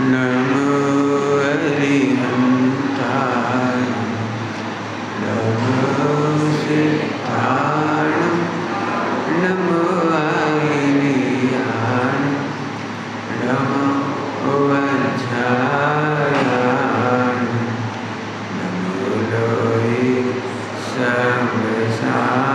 नमो अरिहन्ताय नमो सिद्धाय नमो आयर्याय नमो वज्राय नमो लोहे सर्वसागुण।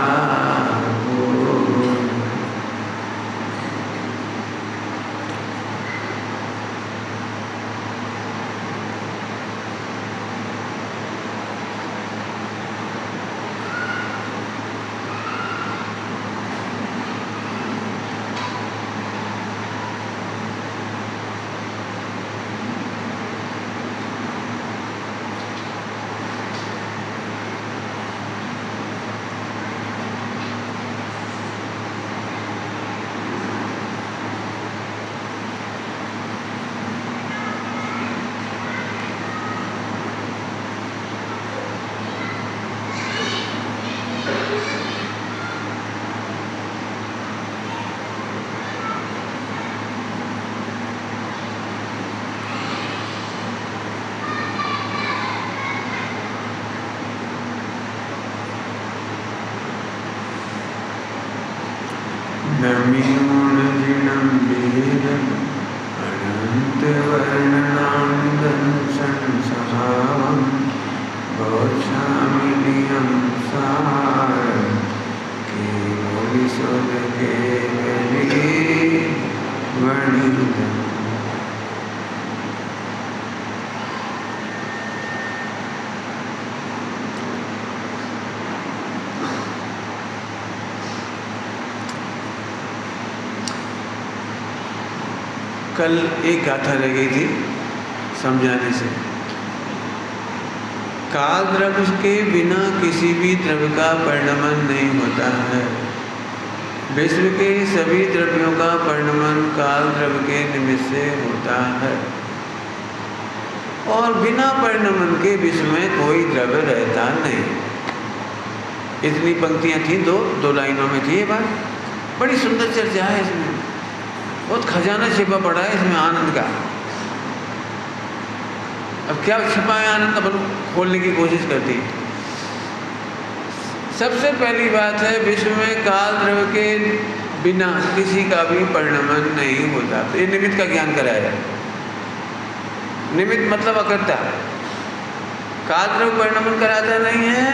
नमीयोनजिनं वेदम् अनन्तवर्णनान्दं संसहावं गौच्छामिनियं सारं केवलिसुरकेवलीवणितम्। कल एक गाथा रह गई थी समझाने से। काल द्रव्य के बिना किसी भी द्रव्य का परिणमन नहीं होता है। विश्व के सभी द्रव्यों का परिणमन काल द्रव्य के निमित्त से होता है और बिना परिणमन के विश्व में कोई द्रव्य रहता नहीं। इतनी पंक्तियां थी, दो लाइनों में थी ये बात। बड़ी सुंदर चर्चा है इसमें, बहुत खजाना छिपा पड़ा है इसमें आनंद का। अब क्या छिपा है आनंद, अपन खोलने की कोशिश करती। सबसे पहली बात है, विश्व में काल द्रव्य के बिना किसी का भी परिणमन नहीं होता। तो ये निमित्त का ज्ञान कराया। निमित्त मतलब अकर्ता। काल द्रव्य परिणमन कराता नहीं है।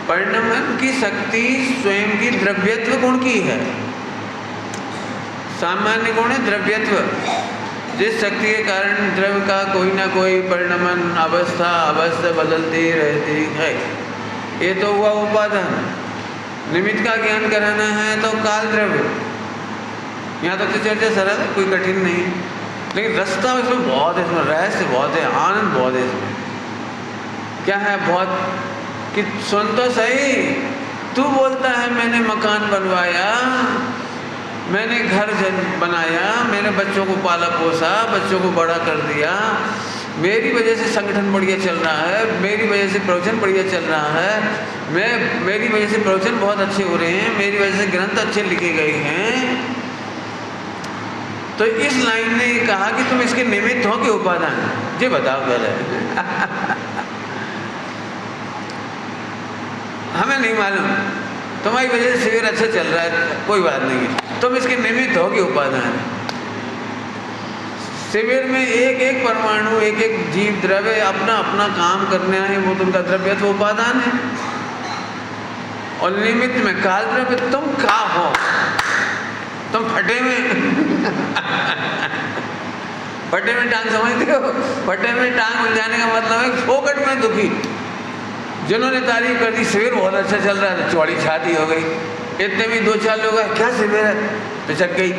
परिणमन की शक्ति स्वयं की द्रव्यत्व गुण की है। सामान्य गुण है द्रव्यत्व, जिस शक्ति के कारण द्रव्य का कोई ना कोई परिणमन अवस्था अवश्य बदलती रहती है। ये तो हुआ उपादान। निमित्त का ज्ञान कराना है तो काल द्रव्य। यहाँ तक तो चर्चा सरल है, कोई कठिन नहीं, लेकिन रास्ता इसमें बहुत है, इसमें रहस्य बहुत है, आनंद बहुत है इसमें। क्या है बहुत कि सुन तो सही, तू बोलता है मैंने मकान बनवाया, मैंने घर बनाया, मैंने बच्चों को पाला पोसा, बच्चों को बड़ा कर दिया, मेरी वजह से संगठन बढ़िया चल रहा है, मेरी वजह से प्रवचन बढ़िया चल रहा है, मेरी वजह से प्रवचन बहुत अच्छे हो रहे हैं, मेरी वजह से ग्रंथ अच्छे लिखे गए हैं। तो इस लाइन ने कहा कि तुम इसके निमित्त हो कि उपादान? जी बताओ कर हमें नहीं मालूम। तुम्हारी वजह से शिविर अच्छा चल रहा है, कोई बात नहीं है, तुम इसके निमित्त हो कि उपादान? शिविर में एक एक परमाणु, एक एक जीव द्रव्य अपना अपना काम करने आए, वो तुमका द्रव्य तो उपादान है। और निमित्त में काल द्रव्य तुम क्या हो? तुम फटे में फटे में टांग समझते हो? फटे में टांग उलझाने का मतलब है फोकट में दुखी। जिन्होंने तारीफ कर दी शिविर बहुत अच्छा चल रहा है, चौड़ी छाती हो गई। इतने भी दो चार लोग हैं, क्या शिविर है, पिचक गई।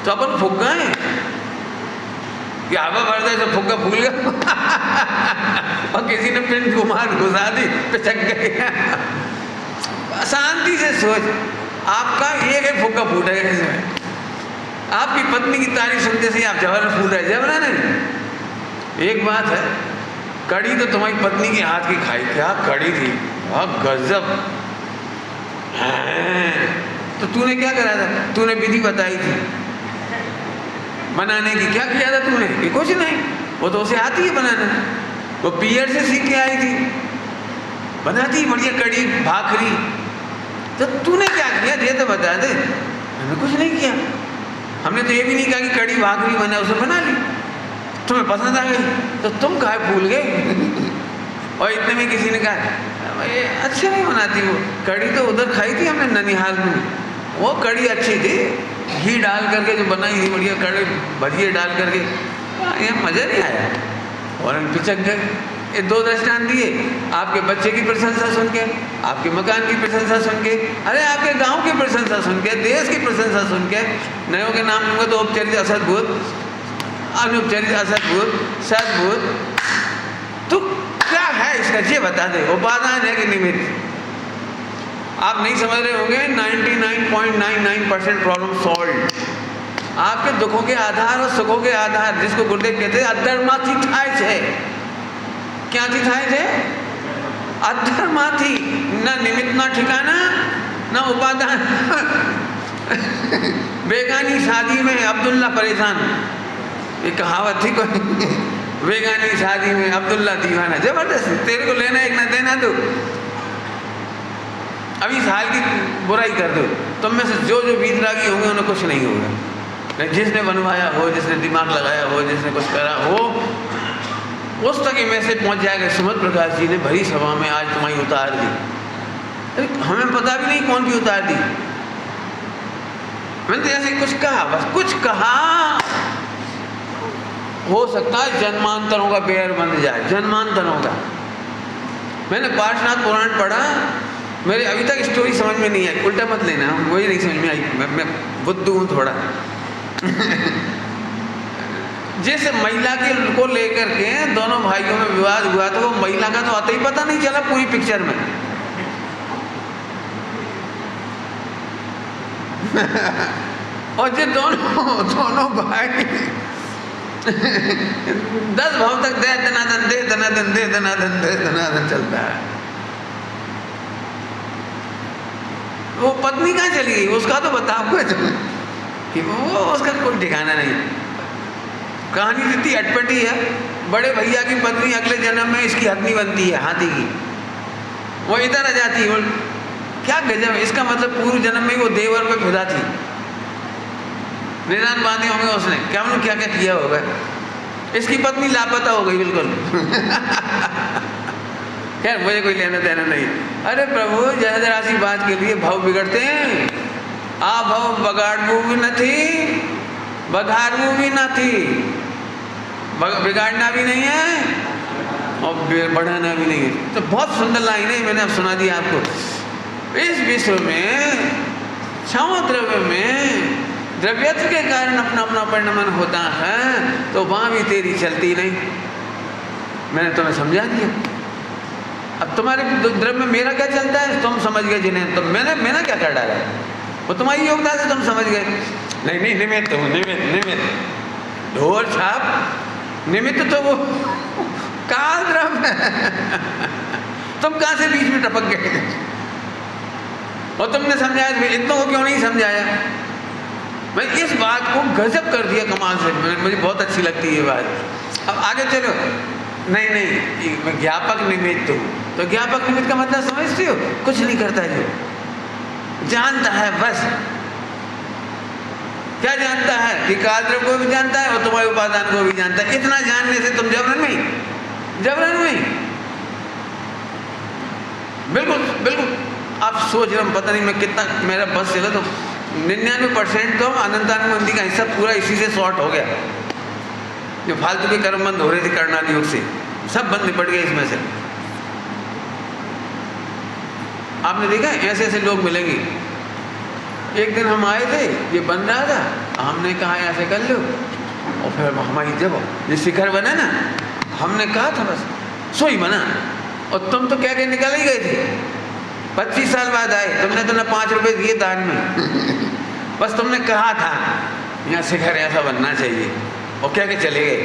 तो अपन फूक गए कि हवा भर दे तो फुग्गा फूल गया और किसी ने पिन घुमा घुसा दी, पिचक गई। शांति से सोच, आपका एक एक फुग्गा फूटेगा इसमें। आपकी पत्नी की तारीफ सुनते से आप जबर फूल रहे, जबरा नहीं। एक बात है, कड़ी तो तुम्हारी पत्नी के हाथ की खाई, क्या कड़ी थी, गजब। तो तूने क्या करा था? तूने विधि बताई थी, बनाने की क्या किया था तूने? कि कुछ नहीं, वो तो उसे आती है बनाना, वो पियर से सीख के आई थी, बनाती बढ़िया कड़ी भाखरी। तो तूने क्या किया ये तो बता दे। हमने कुछ नहीं किया, हमने तो ये भी नहीं कहा कि कड़ी भाखरी बना, उसे बना ली, तुम्हें पसंद आ गई तो तुम काहे भूल गए। और इतने में किसी ने कहा ये अच्छी नहीं बनाती वो कड़ी, तो उधर खाई थी हमने ननिहाल में, वो कड़ी अच्छी थी, घी डाल करके जो बनाई थी बढ़िया कड़ी, भजिए डाल करके, ये मज़ा नहीं आया। और पिचक गए। ये दो दृष्टांत दिए, आपके बच्चे की प्रशंसा सुन के, आपके मकान की प्रशंसा सुन के, अरे आपके गांव की प्रशंसा सुन के, देश की प्रशंसा सुन के, नयों के नाम लूँगा तो उपचरित, असद्भुत, अनुपचरित, असद्भुत, सद्भुत, तो क्या है इसका ये बता दे। उपादान है कि निमित्त? आप नहीं समझ रहे होंगे, 99.99% प्रॉब्लम सॉल्व। आपके दुखों के आधार और सुखों के आधार, जिसको गुरुदेव कहते हैं अधर्माथी ठाए छे। क्या थी ठाए छे? अधर्माथी, न निमित्त ना ठिकाना न उपादान। बेगानी शादी में अब्दुल्ला परेशान, ये कहावत थी कोई, बेगानी शादी में अब्दुल्ला दीवाना। जबरदस्त, तेरे को लेना एक ना देना दो, अभी साल की बुराई कर दो, तुम में से जो जो वीतरागी होंगे उन्हें कुछ नहीं होगा। जिसने बनवाया हो, जिसने दिमाग लगाया हो, जिसने कुछ करा हो, उस तक मैसेज पहुंच जाएगा। सुमत प्रकाश जी ने भरी सभा में आज तुम्हारी उतार दी। अरे हमें पता भी नहीं कौन की उतार दी, मैंने तो ऐसे कुछ कहा, बस कुछ कहा। हो सकता है जन्मांतरों का बेर बन जाए, जन्मांतरों का। मैंने पार्श्वनाथ पुराण पढ़ा, मेरे अभी तक स्टोरी समझ में नहीं आई, उल्टा मत लेना, वही नहीं समझ में आई, मैं बुद्धू हूँ थोड़ा। जैसे महिला के को लेकर के दोनों भाइयों में विवाद हुआ, तो वो महिला का तो आता ही पता नहीं चला पूरी पिक्चर में। और ये दोनों भाई 10 भाव तक दे दनादन दे दनादन दे दनादन दे दनादन चलता है। वो पत्नी कहाँ चली गई, उसका तो बताओ कि वो उसका कोई ठिकाना नहीं। कहानी इतनी अटपटी है, बड़े भैया की पत्नी अगले जन्म में इसकी हथनी बनती है, हाथी की, वो इधर आ जाती है। क्या गजब है, इसका मतलब पूर्व जन्म में वो देवर पे खुदा थी, निदान बांधे होंगे उसने, क्या क्या क्या किया होगा। इसकी पत्नी लापता हो गई बिल्कुल। खैर मुझे कोई लेना देना नहीं। अरे प्रभु जहद राशि बात के लिए भाव बिगड़ते हैं। आ भाव बगाड़ू भी न थी, बधारू भी न थी, बिगाड़ना भी नहीं है और बढ़ाना भी नहीं है। तो बहुत सुंदर लाइन है, मैंने अब सुना दिया आपको। इस विश्व में क्षमा द्रव्य में द्रव्यत्व के कारण अपना अपना परिणमन होता है, तो वहाँ भी तेरी चलती नहीं। मैंने तुम्हें समझा दिया। अब तुम्हारे द्रव्य में मेरा क्या चलता है तुम समझ गए जिन्हें, तो मैंने क्या कर डाला, वो तुम्हारी योग्यता से तुम समझ गए। नहीं निमित्त हूँ, निमित्त ढोल छाप निमित्त तो वो काल द्रव्य है। तुम कहाँ से बीच में टपक गए, और तुमने समझाया, इतनों को क्यों नहीं समझाया। मैं इस बात को गजब कर दिया कमाल से, मुझे बहुत अच्छी लगती है ये बात। अब आगे चलो। नहीं मैं ज्ञापक निमित्त हूँ, तो ज्ञापक निमित्त का मतलब समझते हो, कुछ नहीं करता है, जो जानता है बस। क्या जानता है कि कालद्रव्य को भी जानता है और तुम्हारे उपादान को भी जानता है। इतना जानने से तुम जबरन में बिल्कुल आप सोच रहे हो, पता नहीं मैं कितना मेरा बस चला, तो 99% तो अनंतानुबंधी का हिस्सा पूरा इसी से शॉर्ट हो गया। जो फालतू के कर्म बंद हो रहे थे करणादि योग से, सब बंद निपट गए इसमें से। आपने देखा ऐसे ऐसे लोग मिलेंगे। एक दिन हम आए थे, ये बन रहा था, हमने कहा ऐसे कर लो, और फिर हमारी जब ये शिखर बना ना, हमने कहा था बस सोई बना, और तुम तो कह के निकल ही गए थे। 25 साल बाद आए, तुमने तो ना 5 रुपए दिए दान में, बस तुमने कहा था यहाँ शिखर ऐसा बनना चाहिए, और कह के चले गए।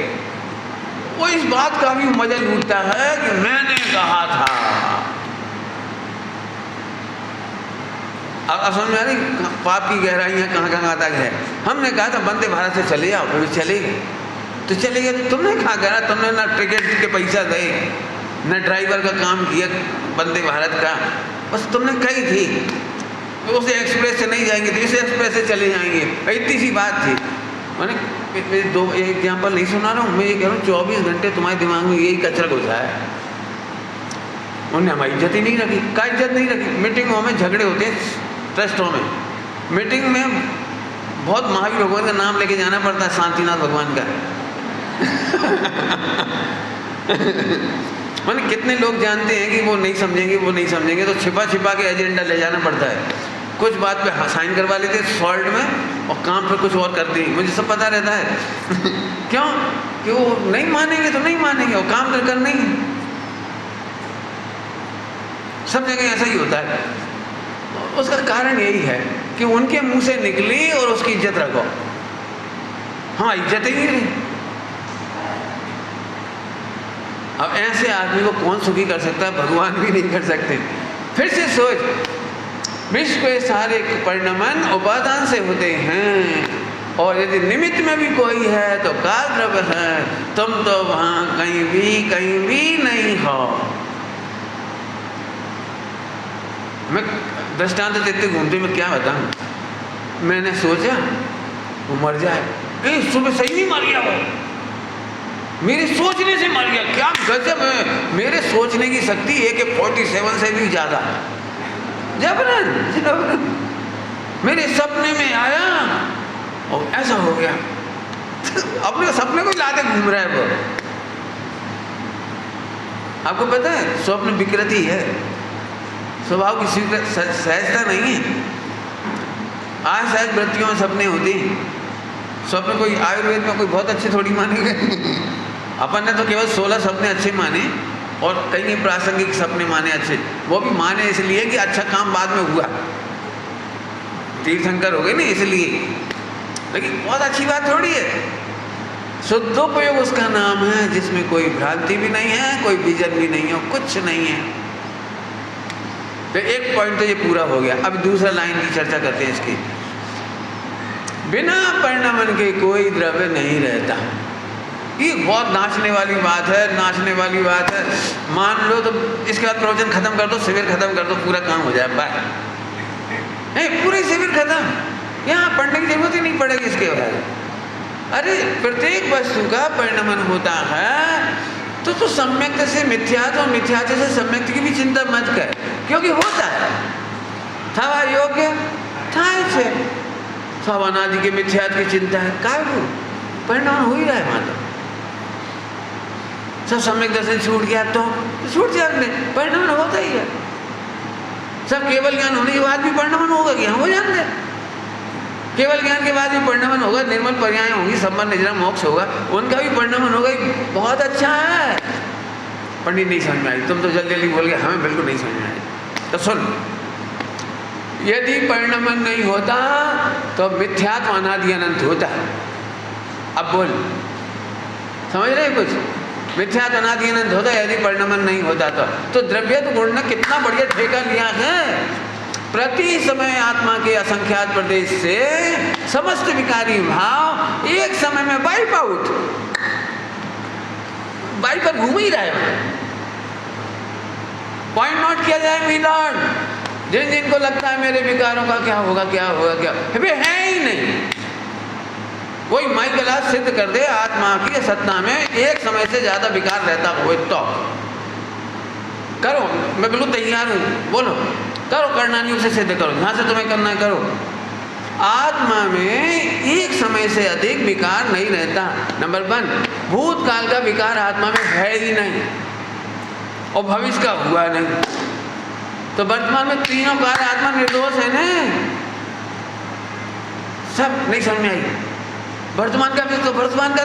वो इस बात का भी मजा लूटता है कि मैंने कहा था। अब समझ में आ रही पाप की गहराइयाँ कहाँ तक है। हमने कहा था वंदे भारत से चले जाओ, फिर चले गए। तो चले गए तो तुमने कहाँ करा, तुमने ना टिकट के पैसा दे, न ड्राइवर का काम किया वंदे भारत का, बस तुमने कही थी तो उसे एक्सप्रेस से नहीं जाएंगे तो इस एक्सप्रेस से चले जाएंगे, इतनी सी बात थी। मैंने दो एग्जाम्पल नहीं सुना रहा हूँ, मैं ये कह रहा हूँ 24 घंटे तुम्हारे दिमाग में यही कचरा घुसा है। उन्होंने हमारी इज्जत ही नहीं रखी, का इज्जत नहीं रखी। मीटिंगों में झगड़े होते हैं, ट्रस्टों में, मीटिंग में बहुत महावीर भगवान का नाम लेके जाना पड़ता है, शांतिनाथ भगवान का। मैंने कितने लोग जानते हैं कि वो नहीं समझेंगे, तो छिपा के एजेंडा ले जाना पड़ता है। कुछ बात पे साइन करवा लेते सॉल्ट में और काम पे कुछ और करते हैं, मुझे सब पता रहता है। क्यों? कि वो नहीं मानेंगे तो नहीं मानेंगे, और काम कर नहीं। सब जगह ऐसा ही होता है। उसका कारण यही है कि उनके मुंह से निकली और उसकी इज्जत रखो। हाँ, इज्जत ही नहीं रही। अब ऐसे आदमी को कौन सुखी कर सकता है? भगवान भी नहीं कर सकते। फिर से सोच, विश्व के सारे परिणमन उपादान से होते हैं, और यदि निमित्त में भी कोई है तो काल द्रव्य है। तुम तो वहां कहीं भी नहीं हो। मैं दृष्टांत देते घूमते में क्या बताऊं। मैंने सोचा वो मर जाए, सुबह सही नहीं मर गया, वो मेरे सोचने से मर गया। क्या गजब है, मेरे सोचने की शक्ति AK-47 से भी ज्यादा। जबरन मेरे सपने में आया और ऐसा हो गया। अपने सपने को लाते घूम रहा है वो। आपको पता है स्वप्न विकृति है, स्वभाव की सहजता नहीं है। आज सहज वृत्तियों में सपने होते हैं। स्वप्न कोई आयुर्वेद में कोई बहुत अच्छे थोड़ी मानेंगे। अपन ने तो केवल 16 सपने अच्छे माने, और कई प्रासंगिक सपने माने अच्छे। वो भी माने इसलिए कि अच्छा काम बाद में हुआ, तीर्थंकर हो गए ना इसलिए। लेकिन बहुत अच्छी बात थोड़ी है। शुद्धोपयोग उसका नाम है जिसमें कोई भ्रांति भी नहीं है, कोई विजन भी नहीं है, कुछ नहीं है। तो एक पॉइंट तो ये पूरा हो गया। अब दूसरा लाइन की चर्चा करते हैं इसकी। बिना परिणमन के कोई द्रव्य नहीं रहता। ये बहुत नाचने वाली बात है। मान लो तो इसके बाद प्रवचन खत्म कर दो, शिविर खत्म कर दो, पूरा काम हो जाए, बाय। पूरे शिविर खत्म, यहाँ पढ़ने की जरूरत ही नहीं पड़ेगी इसके बाद। अरे प्रत्येक वस्तु का परिणमन होता है, तो सम्यक्त से मिथ्यात्व और मिथ्यात्व से सम्यक्त की भी चिंता मत कर, क्योंकि होता है। था योग्य था इसे, सब अनादि के मिथ्यात्व की चिंता है, काय वो परिणमन हो ही रहा है। वहां तो सब सम्यक दर्शन छूट गया तो छूट जाए, परिणमन होता ही है। सब केवल ज्ञान होने के बाद भी परिणमन होगा, क्या वो जानते हैं। केवल ज्ञान के बाद भी परिणमन होगा, निर्मल पर्याय होंगी, संबंध निजरा मोक्ष होगा, उनका भी परिणमन होगा। बहुत अच्छा है। पंडित नहीं समझ में आई, तुम तो जल्दी जल्दी बोल गए, हमें बिल्कुल नहीं समझ में आई। तो सुन, यदि परिणमन नहीं होता तो मिथ्यात्व अनादि अनंत होता है। अब बोल, समझ रहे कुछ? मिथ्यात्व अनादि अनंत होता है यदि परिणमन नहीं होता तो द्रव्यत्व गुण ने कितना बढ़िया ठेका लिया है। प्रति समय आत्मा के असंख्यात प्रदेश से समस्त विकारी भाव एक समय में वाइप आउट, वाइप पर घूम ही रहा है। पॉइंट नोट किया जाए मिलॉर्ड। जिन जिनको लगता है मेरे विकारों का क्या होगा वे है ही नहीं। कोई माइकलास सिद्ध कर दे आत्मा की सत्ता में एक समय से ज्यादा विकार रहता हो तो करो, मैं बिल्कुल तैयार हूँ। बोलो, करो, करना नहीं उसे सिद्ध करो, जहां से तुम्हें करना करो। आत्मा में एक समय से अधिक विकार नहीं रहता। नंबर 1, भूतकाल का विकार आत्मा में है ही नहीं, और भविष्य का हुआ नहीं। तो वर्तमान में तीनों काल आत्मा निर्दोष है ना। सब नहीं समझ में आई। वर्तमान का भी तो वर्तमान का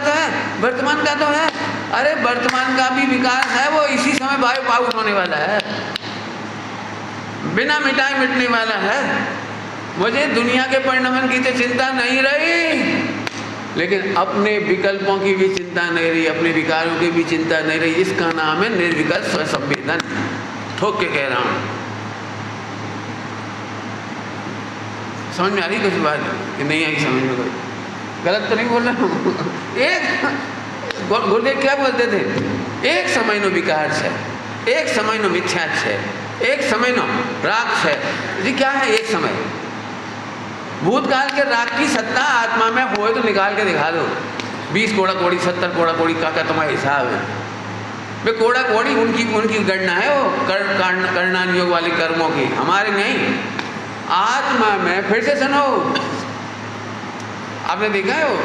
तो है। अरे वर्तमान का भी विकार है, वो इसी समय वाइप आउट होने वाला है, बिना मिटाए मिटने वाला है। मुझे दुनिया के परिणमन की तो चिंता नहीं रही, लेकिन अपने विकल्पों की भी चिंता नहीं रही, अपने विकारों की भी चिंता नहीं रही। इसका नाम है निर्विकल्प स्वसंवेदन। ठोक के कह रहा हूं। समझ में आ रही कुछ बात कि नहीं आई समझ में? कोई गलत तो नहीं बोल रहा हूँ? एक गुरुदेव क्या बोलते थे? एक समय नो विकार है, एक समय नो मिथ्या है, एक समय नो राग है। जी क्या है एक समय? भूतकाल के राग की सत्ता आत्मा में हो तो निकाल के दिखा दो। 20 कोड़ा कोड़ी 70 कोड़ा कोड़ी का तुम्हारा हिसाब है? वे कोड़ा कोड़ी उनकी गणना है, वो कर्णान योग वाले कर्मों की, हमारे नहीं। आत्मा में फिर से सुनो, आपने देखा है वो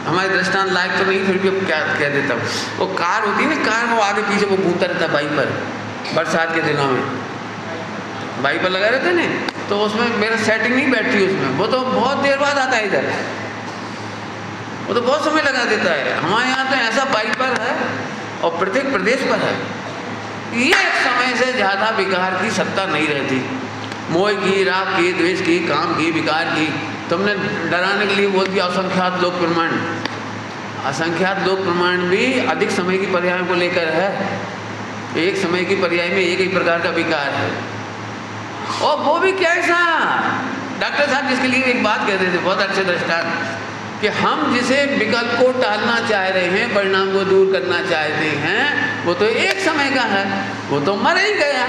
हमारे दृष्टांत लायक तो नहीं, फिर भी क्या कह देता हूँ। वो कार होती है ना, कार में वो आगे पीछे वो घूमता रहता है बाइक पर, बरसात के दिनों में बाइक पर लगा रहता है ना, तो उसमें मेरा सेटिंग नहीं बैठती उसमें। वो तो बहुत देर बाद आता है इधर, वो तो बहुत समय लगा देता है। हमारे यहाँ तो ऐसा बाइक पर है और प्रत्येक प्रदेश पर है। ये समय से ज़्यादा विकार की सत्ता नहीं रहती। मोह की, राग की, द्वेष की, काम की, विकार की। तुमने डराने के लिए बोल दिया असंख्यात लोक प्रमाण। असंख्यात लोक प्रमाण भी अधिक समय की पर्याय को लेकर है। एक समय की पर्याय में एक ही प्रकार का विकार है, और वो भी कैसा? डॉक्टर साहब जिसके लिए एक बात कहते थे, बहुत अच्छे दृष्टांत, कि हम जिसे विकल्प को टालना चाह रहे हैं, परिणाम को दूर करना चाहते हैं, वो तो एक समय का है, वो तो मर ही गया।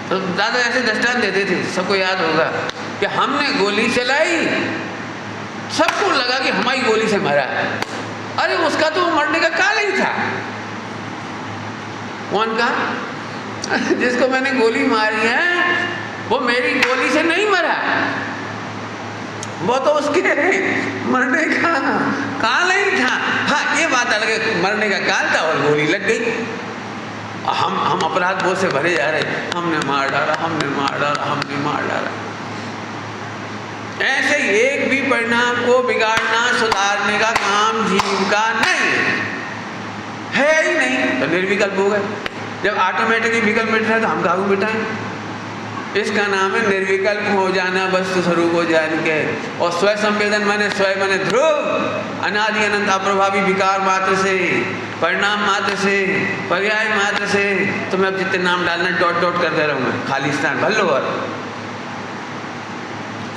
तो दादा ऐसे दृष्टांत देते थे, सबको याद होगा, कि हमने गोली चलाई, सबको लगा कि हमारी गोली से मरा। अरे उसका तो मरने का काल ही था। कौन का? जिसको मैंने गोली मारी है वो मेरी गोली से नहीं मरा, वो तो उसके मरने का काल ही था। हाँ ये बात अलग है, मरने का काल था और गोली लग गई। हम अपराध बोझ से भरे जा रहे, हमने मार डाला, हमने मार डाला, हमने मार डाला। ऐसे एक भी परिणाम को बिगाड़ना, सुधारने का काम जीव का नहीं है ही नहीं, तो निर्विकल्प हो गए। जब ऑटोमेटिकली विकल्प मिट रहा है तो हम काबू मिटाएं? इसका नाम है निर्विकल्प हो जाना, वस्तु स्वरूप हो जाने के। और स्वयं संवेदन माने स्वयं माने ध्रुव, अनादि अनंत अप्रभावी विकार मात्र से, परिणाम मात्र से, पर्याय मात्र से। तो मैं अब जितने नाम डालना डॉट डॉट कर दे रहा हूँ, मैं खाली स्थान भर लो। और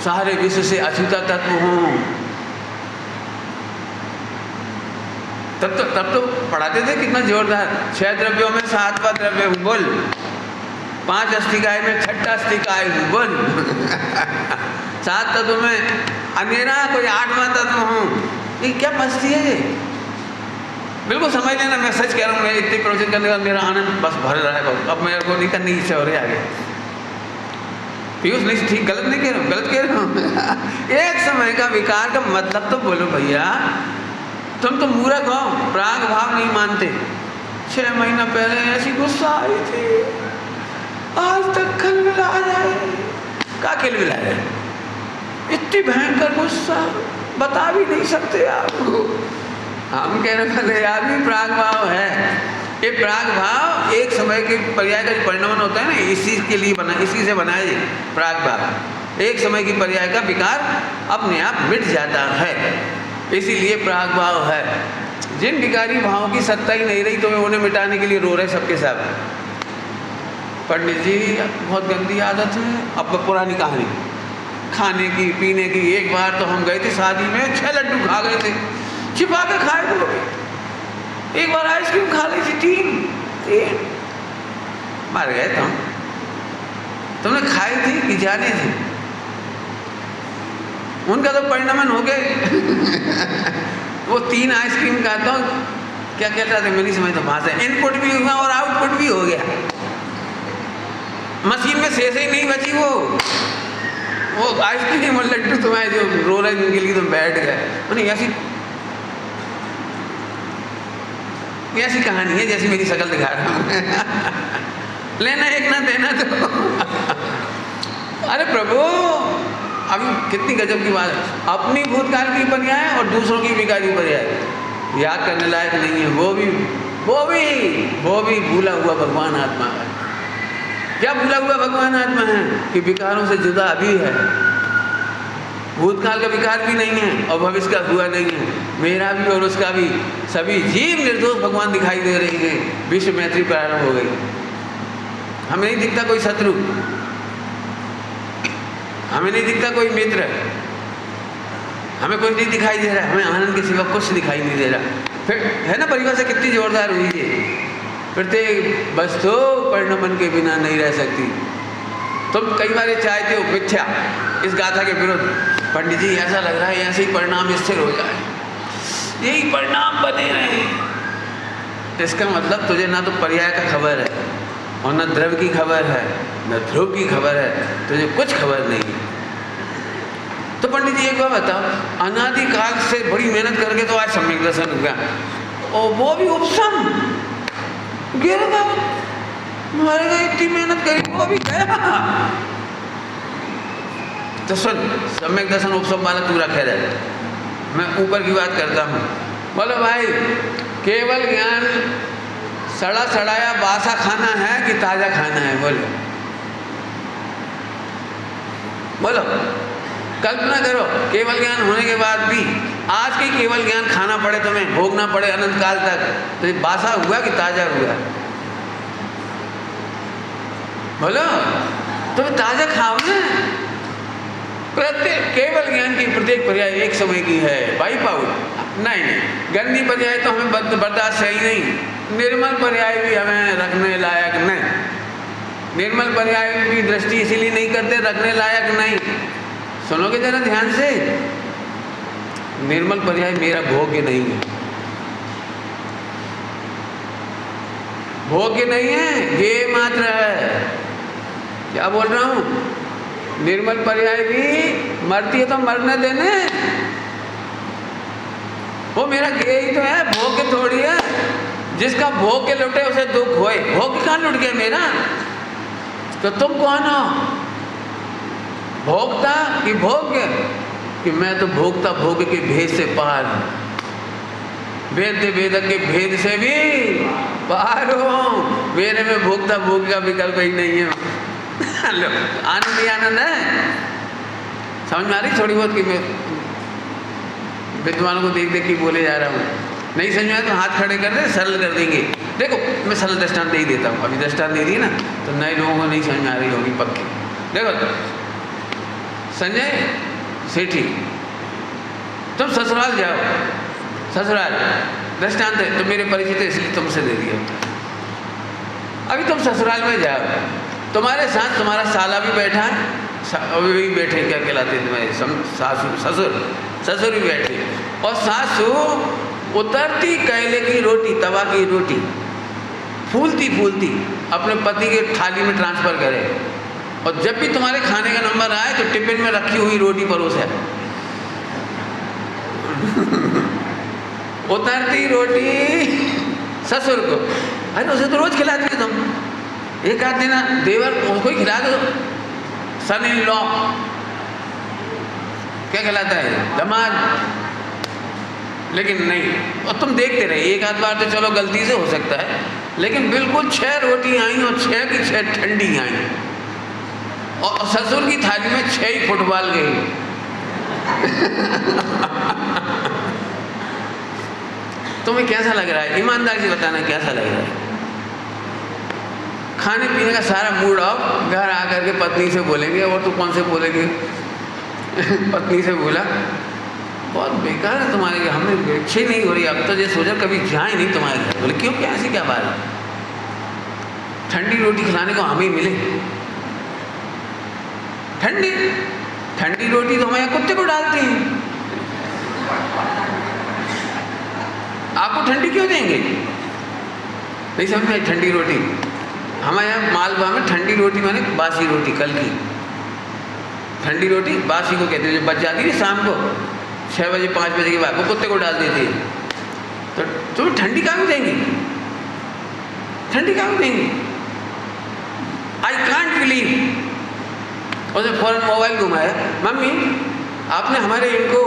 सारे विश्व से अछूता तत्व हूँ। तब तो पढ़ाते थे कितना जोरदार, 6 द्रव्यों में 7वां द्रव्य हूँ बोल, 5 अस्थिकाय में 6ठा अस्थिकाय हूँ बोल, 7 तत्व में अंधेरा कोई 8वां तत्व हूँ। ये क्या मस्ती है ये? बिल्कुल समझ लेना, मैं सच कह रहा हूँ। मैं इतने प्रोजेक्ट करने का मेरा आनंद बस भर रहा है। अब मेरे को नहीं करनी इच्छा हो रही आगे। पीयूष नहीं, ठीक गलत नहीं कह रहा हूँ, गलत कह रहा हूँ। एक समय का विकार का मतलब तो बोलो भैया। तुम तो मूर्ख हो, प्राग भाव नहीं मानते। 6 महीना पहले ऐसी गुस्सा आई थी, आज तक खलबिला रहा है। क्या खलबिला रहा है? इतनी भयंकर गुस्सा बता भी नहीं सकते आपको। हम कह रहे भले आदमी प्राग भाव है। ये प्राग भाव एक समय के पर्याय का जो परिणाम होता है ना, इसी के लिए बना, इसी से बनाए प्राग भाव। एक समय की पर्याय का विकार अपने आप मिट जाता है, इसीलिए प्राग भाव है। जिन विकारी भावों की सत्ता ही नहीं रही तो वे उन्हें मिटाने के लिए रो रहे सबके सब। पंडित जी बहुत गंदी आदत है। अब पुरानी कहानी, खाने की पीने की। एक बार तो हम गए थे शादी में, 6 लड्डू खा गए थे, छिपा के खाए थे। एक बार आइसक्रीम खा ली थी, 3 मर गए तुमने खाई थी कि जाने थी? उनका तो परिणाम हो गए। वो 3 आइसक्रीम खाता हूँ, क्या कहता था मेरी समझ तो भाषा, इनपुट भी हुआ और आउटपुट भी हो गया। मशीन में शेष ही नहीं बची। वो आइसक्रीम और लड्डू तुम्हारे जो रो रहे जिनके लिए तुम बैठ गए। ऐसी कहानी है जैसी मेरी शक्ल दिखा रहा हूँ। लेना एक ना देना तो। अरे प्रभु, अभी कितनी गजब की बात है। अपनी भूतकाल की पर्याय और दूसरों की विकारी पर्याय याद करने लायक नहीं है। वो भी भूला हुआ भगवान आत्मा है। क्या भूला हुआ भगवान आत्मा है? कि विकारों से जुदा अभी है। भूतकाल का विकार भी नहीं है और भविष्य का हुआ नहीं है। मेरा भी और उसका भी, सभी जीव निर्दोष भगवान दिखाई दे रहे हैं। विश्व मैत्री प्रारंभ हो गई। हमें नहीं दिखता कोई शत्रु। हमें नहीं दिखता कोई मित्र, हमें कोई नहीं दिखाई दे रहा, हमें आनंद के सिवा कुछ दिखाई नहीं दे रहा। फिर है ना परिभाषा कितनी जोरदार हुई है। प्रत्येक वस्तु परिणमन के बिना नहीं रह सकती। तुम कई बार चाहते हो मिथ्या, इस गाथा के विरुद्ध, पंडित जी ऐसा लग रहा है ऐसे ही परिणाम स्थिर हो जाए, यही परिणाम बने रहे। इसका मतलब तुझे ना तो पर्याय का खबर है और न द्रव्य की खबर है, न ध्रुव की खबर है, तुझे कुछ खबर नहीं। तो पंडित जी एक बार बताओ, अनादिकाल से बड़ी मेहनत करके तो आज सम्यक दर्शन हुआ, और वो भी उपशम गिर गया, मर गए, इतनी मेहनत करी वो भी गया। तो सुन, सम्यक दर्शन उपशम वाला तू रखे रहे, मैं ऊपर की बात करता हूँ। बोलो भाई, केवल ज्ञान सड़ा सड़ाया बासा खाना है कि ताजा खाना है? बोलो बोलो, कल्पना करो, केवल ज्ञान होने के बाद भी आज के केवल ज्ञान खाना पड़े, तुम्हें भोगना पड़े अनंत काल तक, तो ये बासा हुआ कि ताजा हुआ? बोलो, तुम्हें ताजा खाओ ना। प्रत्येक केवल ज्ञान की प्रत्येक पर्याय एक समय की है, वाइप आउट नहीं। गंदी पर्याय तो हमें बर्दाश्त है ही नहीं, निर्मल पर्याय भी हमें रखने लायक नहीं। निर्मल पर्याय की दृष्टि इसीलिए नहीं करते, रखने लायक नहीं। सुनोगे जरा ध्यान से, निर्मल पर्याय मेरा भोग्य नहीं है, भोग्य नहीं है, ये मात्र है। क्या बोल रहा हूं? निर्मल पर्याय भी मरती है तो मरने देने, वो मेरा गेय ही तो है, भोग्य थोड़ी है। जिसका भोग के लुटे उसे दुख होए, भोग कहाँ लुट गया मेरा? तो तुम कौन हो, भोगता कि भोग्य? कि मैं तो भोगता भोग के भेद से पार, वेद वेदक के भेद से भी पार हूँ। मेरे में भोगता भोग का विकल्प ही नहीं है। आनंद ही आनंद है। समझ में आ रही थोड़ी बहुत कि मैं विद्वानों को देख देख के बोले जा रहा हूँ? नहीं समझ में आया तो हाथ खड़े कर दे, सरल कर देंगे। देखो मैं सरल दृष्टांत नहीं देता हूँ, अभी दृष्टांत दे दी ना तो नए लोगों को नहीं समझ में आ रही होगी पक्की। देखो संजय सेठी, तुम ससुराल जाओ, ससुराल दृष्टांत है तो मेरे परिचित है इसलिए तुमसे दे दिया। अभी तुम ससुराल में जाओ, तुम्हारे साथ तुम्हारा साला भी बैठा है, अभी भी बैठे, क्या कहलाते हैं तुम्हारे सासू, ससुर, ससुर भी बैठे, और सासू उतरती कैले की रोटी, तवा की रोटी फूलती फूलती अपने पति के थाली में ट्रांसफर करे, और जब भी तुम्हारे खाने का नंबर आए तो टिफिन में रखी हुई रोटी परोसे। उतरती रोटी ससुर को, अरे उसे तो रोज खिलाती हो तुम, एक आध दिन देवर उसको ही खिला दो। सन इन लॉ क्या कहलाता है, दमाद। लेकिन नहीं, और तुम देखते रहे, एक आध बार तो चलो गलती से हो सकता है, लेकिन बिल्कुल 6 रोटी आई और 6 की 6 ठंडी आई, और ससुर की थाली में 6 ही फुटबॉल गई। तुम्हें कैसा लग रहा है? ईमानदारी से बताना कैसा लग रहा है? खाने पीने का सारा मूड ऑफ, घर आकर के पत्नी से बोलेंगे, और तू कौन से बोलेंगे? पत्नी से बोला बहुत बेकार है तुम्हारे, हमें अच्छी नहीं हो रही, अब तो ये सोचा कभी जाए नहीं तुम्हारे घर। बोले क्यों, क्या ऐसी क्या बात है? ठंडी रोटी खिलाने को हमें मिले, ठंडी ठंडी रोटी तो हमारे कुत्ते को डालती हैं, आपको ठंडी क्यों देंगे? नहीं समझ में? ठंडी रोटी हमारे यहाँ मालवा में ठंडी रोटी माने बासी रोटी, कल की ठंडी रोटी बासी को कहते हैं, जो बच जाती है शाम को 6 बजे 5 बजे के बाद, वो कुत्ते को डाल देती है। तो तुम्हें ठंडी कहाँ देंगी, ठंडी कहाँ देंगी? I can't believe. उसने फौरन मोबाइल घुमाया, मम्मी आपने हमारे इनको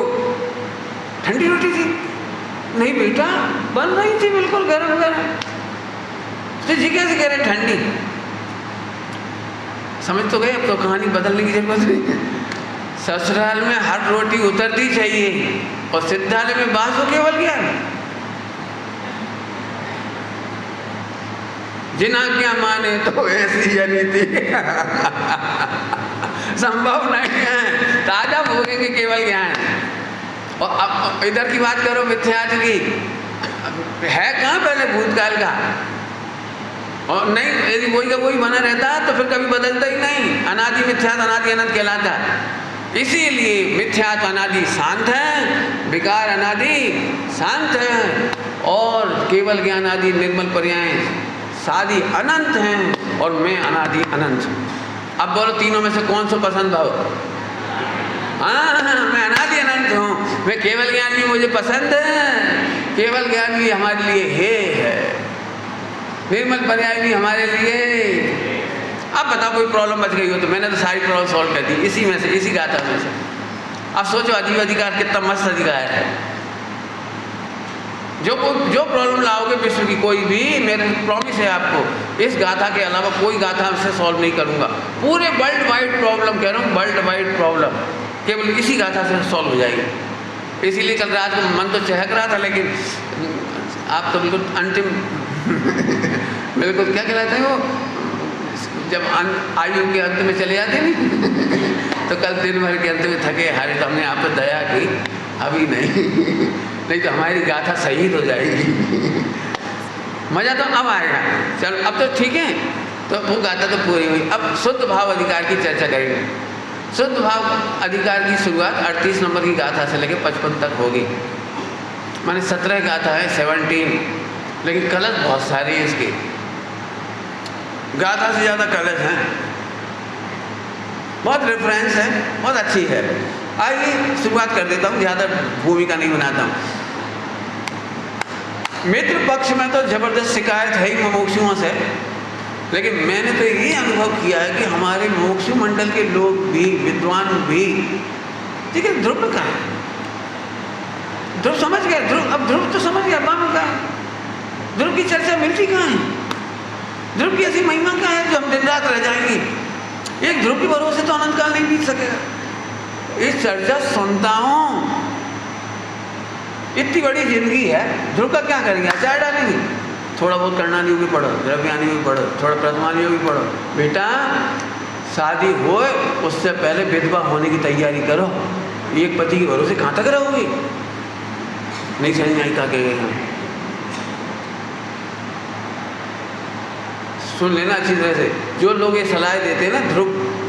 ठंडी रोटी दी? नहीं बेटा, बन रही थी बिल्कुल गर्म गर्म। तो जी कैसे कह रहे ठंडी? समझ तो गए, अब तो कहानी बदलने की जरूरत नहीं। ससुराल में हर रोटी उतरती चाहिए, और सिद्धालय में बास हो केवल ज्ञान। जिन आज्ञा माने तो ऐसी जनी थी। संभव नहीं है। ताजा भोगेंगे केवल ज्ञान। और अब इधर की बात करो मिथ्यात्व की, है कहाँ पहले भूतकाल का, और नहीं यदि वही का वही बना रहता तो फिर कभी बदलता ही नहीं। अनादि मिथ्यात अनादि अनंत कहलाता। इसीलिए मिथ्यात्व अनादि शांत है, विकार अनादि शांत है, और केवल ज्ञान आदि निर्मल पर्याय सादि अनंत हैं, और मैं अनादि अनंत। अब बोलो तीनों में से कौन सा पसंद भाव? हाँ, मैं अनादि अनंत हूँ। मैं केवल ज्ञान भी मुझे पसंद है, केवल ज्ञान भी हमारे लिए है, निर्मल पर्याय भी हमारे लिए। अब बताओ कोई प्रॉब्लम बच गई हो तो? मैंने तो सारी प्रॉब्लम सॉल्व कर दी इसी में से, इसी गाथा में से। अब सोचो अजीब अधिकार कितना मस्त अधिकार है। जो प्रॉब्लम लाओगे विश्व की कोई भी, मेरे प्रॉमिस है आपको, इस गाथा के अलावा कोई गाथा से सॉल्व नहीं करूंगा। पूरे वर्ल्ड वाइड प्रॉब्लम कह रहा हूँ, वर्ल्ड वाइड प्रॉब्लम केवल इसी गाथा से सॉल्व हो जाएगी। इसीलिए कल रात को मन तो चहक रहा था, लेकिन आप तो बिल्कुल अंतिम बिल्कुल क्या कहलाते हैं वो, जब आयु के अंत में चले जाते नहीं तो कल दिन भर के अंत में थके हारे तो हमने आप पर दया की, अभी नहीं तो हमारी गाथा शहीद हो जाएगी। मज़ा तो अब आएगा। चलो अब तो ठीक है, तो वो गाथा तो पूरी हुई। अब शुद्ध भाव अधिकार की चर्चा करेंगे। शुद्ध भाव अधिकार की शुरुआत 38 नंबर की गाथा से लेकर 55 तक होगी। माने 17 गाथा है, 17, लेकिन कलश बहुत सारे हैं इसके, गाथा से ज़्यादा कलश हैं। बहुत रेफरेंस है, बहुत अच्छी है। आइए शुरुआत कर देता हूँ, ज़्यादा भूमिका नहीं बनाता हूँ। मित्र पक्ष में तो जबरदस्त शिकायत है ही मुमुक्षुओं से, लेकिन मैंने तो ये अनुभव किया है कि हमारे मुमुक्षु मंडल के लोग भी, विद्वान भी, ठीक है, ध्रुव कहाँ है? ध्रुव समझ गया, अब ध्रुव तो समझ गया बाम का, ध्रुव की चर्चा मिलती कहाँ है? ध्रुव की ऐसी महिमा क्या है जो हम दिन रात रह जाएंगी? एक ध्रुव के भरोसे तो अनंत काल नहीं बीत सकेगा। इस चर्चा सुनता हूँ, इतनी बड़ी जिंदगी है, ध्रुव का क्या करेंगे? अचार डालेंगे? थोड़ा बहुत कर्णानियोग भी पढ़ो, द्रव्यानियोग भी पढ़ो, थोड़ा प्रथमानियोग भी पढ़ो। बेटा शादी हो उससे पहले विधवा होने की तैयारी करो। एक पति के भरोसे कहाँ तक रहोगी? नहीं समझ आई क्या कह गए? सुन लेना अच्छी तरह से। जो लोग ये सलाह देते हैं ना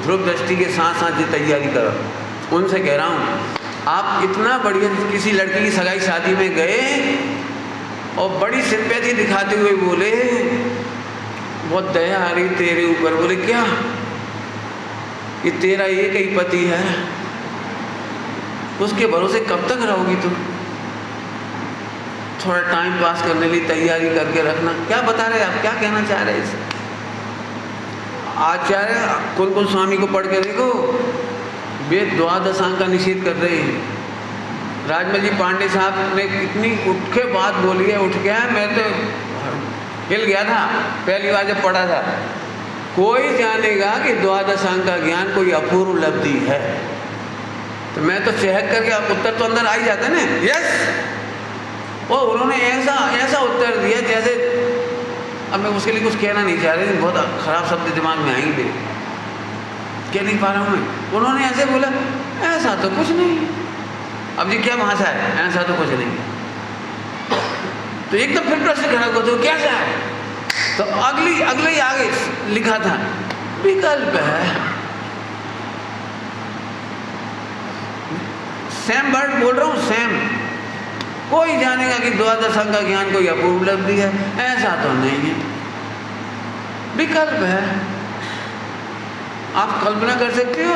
ध्रुव दृष्टि के साथ साथ ये तैयारी करो, उनसे कह रहा हूँ, आप इतना बढ़िया किसी लड़की की सगाई शादी में गए और बड़ी सिंपैथी दिखाते हुए बोले, बहुत दया आ रही तेरे ऊपर। बोले क्या? ये तेरा एक ही पति है, उसके भरोसे कब तक रहोगी तुम? थोड़ा टाइम पास करने के लिए तैयारी करके रखना। क्या बता रहे आप? क्या कहना चाह रहे हैं? आचार्य कुलकुल स्वामी को पढ़ के देखो, वे द्वादशांग का निषेध कर रहे हैं। राजमल जी पांडे साहब ने इतनी उठ के बात बोली है, उठ गया, मैं तो हिल गया था पहली बार जब पढ़ा था। कोई जानेगा कि द्वादशांग का ज्ञान कोई अपूर्व उपलब्धि है, तो मैं तो चहक करके उत्तर तो अंदर आ ही जाता ना, यस। और उन्होंने ऐसा उत्तर दिया जैसे, अब मैं उसके लिए कुछ कहना नहीं चाह रही, बहुत खराब शब्द दिमाग में आएंगे, कह नहीं पा रहा हूँ मैं। उन्होंने ऐसे बोला, ऐसा तो कुछ नहीं। अब जी क्या भाषा है, ऐसा तो कुछ नहीं। तो एकदम फिर प्रश्न खड़ा को, तो क्या है? तो अगले ही आगे लिखा था, विकल्प है। सेम वर्ड बोल रहा हूँ, सेम। कोई जानेगा कि द्वादशांग का ज्ञान कोई अपूर्व उपलब्धि है, ऐसा तो नहीं है, विकल्प है। आप कल्पना कर सकते हो,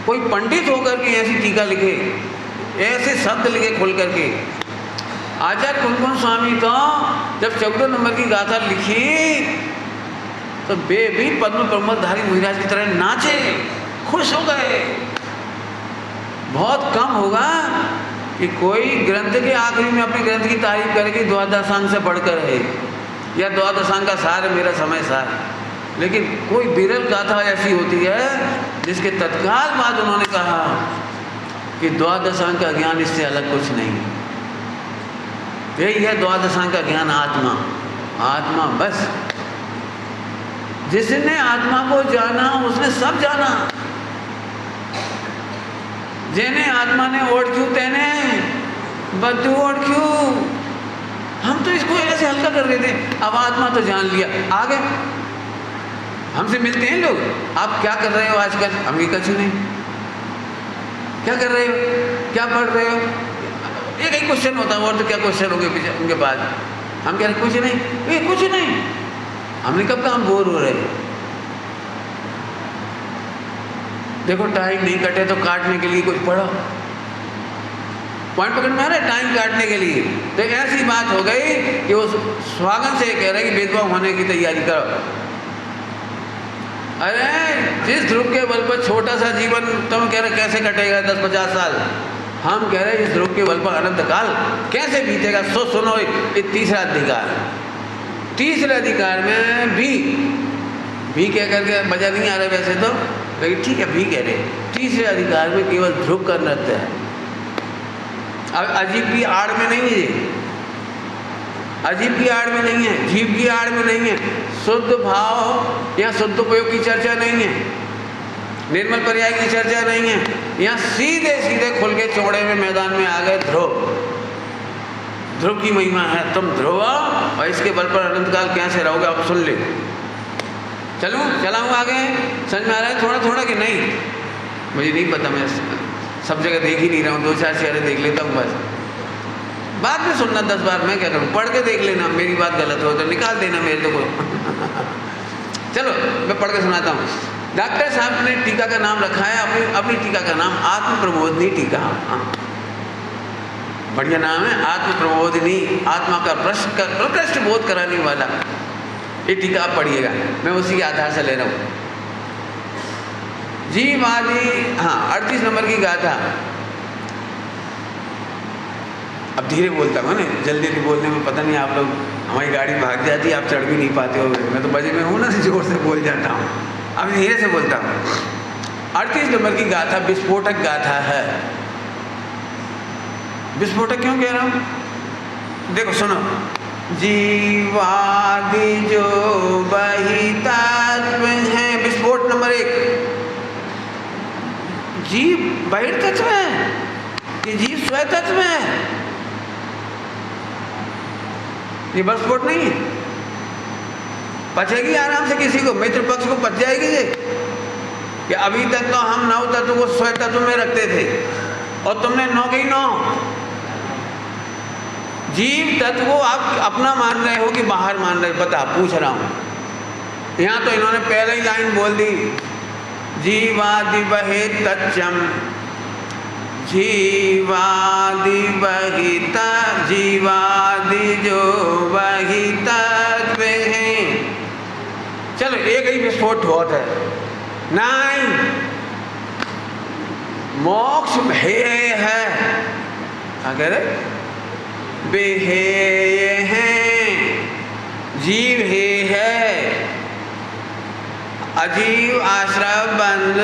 कोई पंडित होकर के ऐसी टीका लिखे, ऐसे शब्द लिखे खोल करके। आचार्य कुलकुल स्वामी तो जब 14 नंबर की गाथा लिखी तो वे भी पद्म प्रमोदधारी मुनिराज की तरह नाचे, खुश हो गए। बहुत कम होगा कि कोई ग्रंथ के आखिरी में अपने ग्रंथ की तारीफ करे कि द्वादशांग से बढ़कर है, या द्वादशांग का सार है मेरा समय सार। लेकिन कोई विरल गाथा ऐसी होती है जिसके तत्काल बाद उन्होंने कहा कि द्वादशांग का ज्ञान इससे अलग कुछ नहीं। यही है द्वादशांग का ज्ञान, आत्मा। आत्मा बस। जिसने आत्मा को जाना उसने सब जाना। जेने आत्मा ने ओढ़्यू तेने बद्धू ओढ़्यू। हम तो इसको ऐसे हल्का कर देते हैं। अब आत्मा तो जान लिया, आगे हमसे मिलते हैं लोग, आप क्या कर रहे हो आजकल? हम ये कछु नहीं। क्या कर रहे हो, क्या पढ़ रहे हो? एक ही क्वेश्चन होता है, और तो क्या क्वेश्चन होंगे उनके पास? हम कह रहे कुछ नहीं, ये कुछ नहीं। हमने कब कहा हम बोर हो रहे हैं? देखो टाइम नहीं कटे तो काटने के लिए कुछ पढ़ो। पॉइंट पकड़ में आ रहा है? टाइम काटने के लिए तो ऐसी बात हो गई कि वो स्वागत से कह रहे कि भेदभाव होने की तैयारी करो। अरे जिस ध्रुव के बल पर छोटा सा जीवन तुम कह रहे कैसे कटेगा 10-50 साल, हम कह रहे हैं इस ध्रुव के बल पर अनंत काल कैसे बीतेगा। सुनो ये तीसरा अधिकार, तीसरे अधिकार में भी कह करके मजा नहीं आ रहा वैसे तो, लेकिन ठीक है भी कह रहे। तीसरे अधिकार में केवल ध्रुव का नृत्य है। अब अजीब की आड़ में नहीं है, अजीब की आड़ में नहीं है, जीव की आड़ में नहीं है, शुद्ध भाव या शुद्ध उपयोग की चर्चा नहीं है, निर्मल पर्याय की चर्चा नहीं है। यहाँ सीधे सीधे खुल के चौड़े में मैदान में आ गए ध्रुव। ध्रुव की महिमा है, तुम ध्रुव और इसके बल पर अनंत काल कैसे रहोगे आप सुन ले। चलाऊँ आगे? समझ में आ रहा है थोड़ा थोड़ा कि नहीं? मुझे नहीं पता, मैं सब जगह देख ही नहीं रहा हूँ, 2-4 चेहरे देख लेता हूँ बस। बाद में सुनना 10 बार, मैं क्या करूँ? पढ़ के देख लेना, मेरी बात गलत हो तो निकाल देना मेरे को। चलो मैं पढ़ के सुनाता हूँ। डॉक्टर साहब ने टीका का नाम रखा है, अपनी टीका का नाम आत्म प्रबोधनी टीका। बढ़िया नाम है, आत्म प्रबोधनी, आत्मा का प्रकृष्ट बोध कराने वाला। ये टीका आप पढ़िएगा, मैं उसी के आधार से ले रहा हूँ। जीव आदि, हाँ 38 नंबर की गाथा। अब धीरे बोलता हूँ ना, जल्दी बोलने में पता नहीं आप लोग, हमारी गाड़ी भाग जाती है, आप चढ़ भी नहीं पाते हो। मैं तो बजे में हूँ ना, जोर से बोल जाता हूँ, अब धीरे से बोलता हूँ। 38 नंबर की गाथा विस्फोटक गाथा है। विस्फोटक क्यों कह रहा हूँ? देखो सुनो। जीवादि जो बहितत्व हैं, विस्फोट नंबर 1, जीव बहिर्तत्व है कि जीव स्वतत्व है? ये विस्फोट नहीं है। पचेगी आराम से, किसी को मित्र पक्ष को पच जाएगी ये कि अभी तक तो हम 9 तत्व को स्वतत्व में रखते थे और तुमने 9 के 9 जीव तत्व को आप अपना मान रहे हो कि बाहर मान रहे हो? बता, पूछ रहा हूं। यहां तो इन्होंने पहले ही लाइन बोल दी, जीवादि बहितच्चम, जीवादि बहित, जीवादि जो बहितत्व हैं। चलो एक ही विस्फोट बहुत है। नहीं, मोक्ष भेय है। अगर बेहेय हैं, जीव हे है, अजीव आश्रय बंध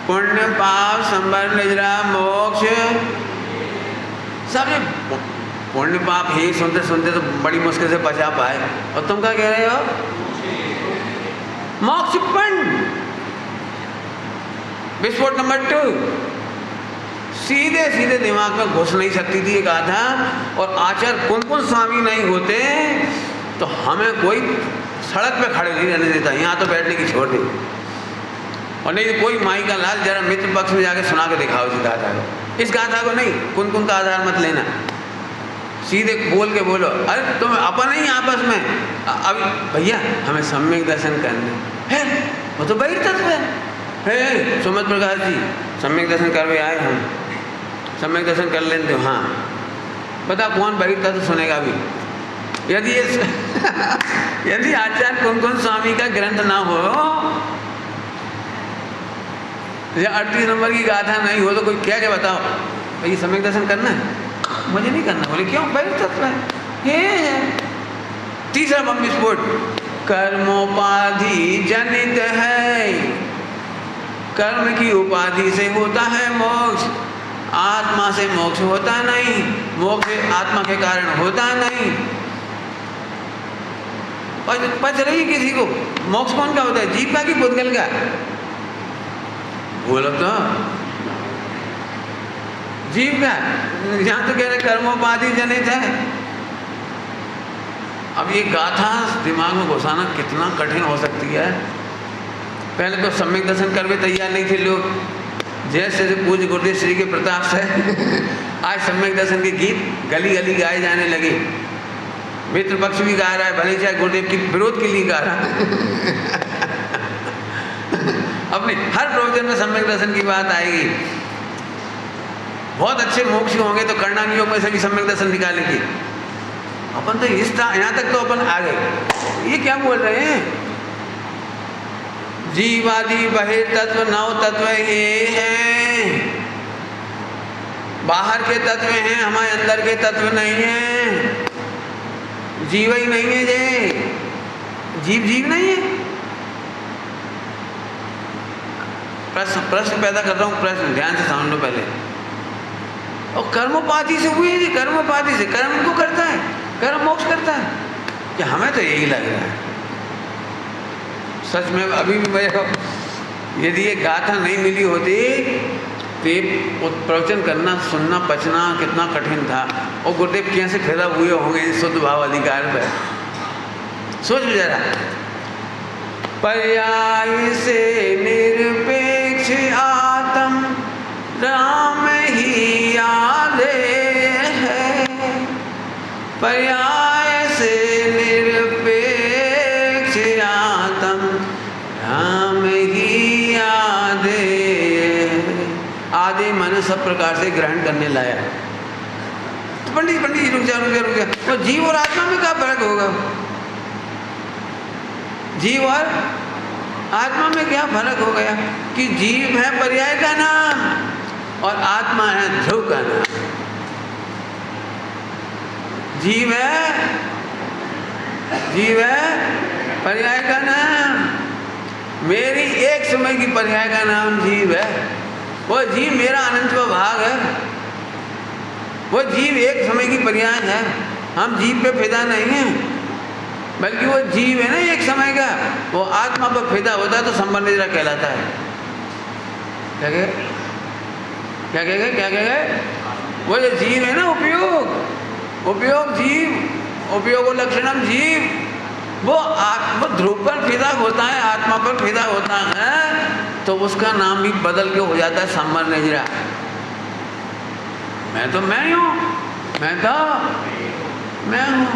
पुण्य पाप संबर निजरा मोक्ष सब। पुण्य पाप ही सुनते सुनते तो बड़ी मुश्किल से बचा पाए, और तुम क्या कह रहे हो? मोक्ष पुण्य। विस्फोट नंबर 2 सीधे सीधे दिमाग में घुस नहीं सकती थी एक गाथा। और आचार्य कुंकुम स्वामी नहीं होते तो हमें कोई सड़क पे खड़े नहीं रहने देता, यहाँ तो बैठने की छोड़ दी। और नहीं तो कोई माई का लाल जरा मित्र पक्ष में जाके सुना के दिखाओ इस गाथा को। इस गाथा को नहीं, कुंकुम का आधार मत लेना, सीधे बोल के बोलो। अरे तुम अपन ही आपस में अभी भैया हमें सम्यक दर्शन करना है, वो तो बहिर्तत्व है। सुमत प्रकाश जी सम्यक दर्शन करवे आए, हम सम्यक दर्शन कर लेते हो। हाँ बता कौन बहिर्तत्व सुनेगा अभी? यदि यदि आचार्य कुंकुम स्वामी का ग्रंथ ना हो या 38 नंबर की गाथा नहीं हो तो कोई क्या क्या बताओ भाई सम्यक दर्शन करना है? मुझे नहीं करना। बोले क्यों? बहिर्तत्व है। तीसरा बम विस्फोट, कर्मोपाधि जनित है, कर्म की उपाधि से होता है मोक्ष, आत्मा से मोक्ष होता नहीं, मोक्ष आत्मा के कारण होता नहीं। पच रही किसी को, मोक्ष कौन का होता है? जीव का कि पुद्गल का? बोलो तो। जीव क्या है? यहाँ तो कह रहे कर्मोपाधि जनित है। अब ये गाथा दिमाग में घुसाना कितना कठिन हो सकती है। पहले तो सम्यक दर्शन करवे तैयार नहीं थे लोग, जैसे पूज्य गुरुदेव श्री के प्रताप से आज सम्यक दर्शन के गीत गली गली गाए जाने लगे। मित्र पक्ष भी गा रहा है, भले चाहे गुरुदेव के विरोध के लिए गा रहा है। अपने हर प्रवचन में सम्यक दर्शन की बात आएगी। बहुत अच्छे मोक्ष होंगे तो कर्णांग योग में से भी सम्यक दर्शन निकालेंगे। अपन तो इस यहाँ तक तो अपन आ गए। ये क्या बोल रहे हैं? जीवादि बहिर्तत्व 9 तत्व ये हैं, बाहर के तत्व हैं, हमारे अंदर के तत्व नहीं हैं। जीव ही नहीं है ये, जीव नहीं है। प्रश्न पैदा कर रहा हूँ, प्रश्न ध्यान से समझ लो पहले। और कर्मोपाधि से हुई है, कर्मोपाधि से कर्म इनको करता है, कर्म मोक्ष करता है कि हमें तो यही लग रहा है। सच में अभी भी मेरे को यदि ये गाथा नहीं मिली होती तो ये प्रवचन करना, सुनना, पचना कितना कठिन था। और गुरुदेव कैसे पैदा हुए होंगे इस शुद्ध भाव अधिकार पर, सोच जरा। पर्याय से निरपेक्ष आत्म राम ही आदे है, पर्याय से निरपेक्ष आत्म राम ही आदे। आदे मन सब प्रकार से ग्रहण करने लाया। तो पंडित जी रुक जा। तो जीव और आत्मा में क्या फर्क होगा? जीव और आत्मा में क्या फर्क हो गया कि जीव है पर्याय का नाम और आत्मा है ध्रुव का नाम। जीव है पर्याय का नाम। मेरी एक समय की पर्याय का नाम जीव है। वो जीव मेरा अनंत भाग है। वो जीव एक समय की पर्याय है। हम जीव पे फिदा नहीं हैं, बल्कि वो जीव है ना एक समय का, वो आत्मा पर फिदा होता है तो संबंधित कहलाता है। क्या कहेगा? वो जो जीव है ना, उपयोग जीव, उपयोग लक्षणम जीव, वो ध्रुव पर फिदा होता है, आत्मा पर फिदा होता है, तो उसका नाम भी बदल के हो जाता है संबंध निजरा। मैं तो मैं हूँ, मैं हूँ।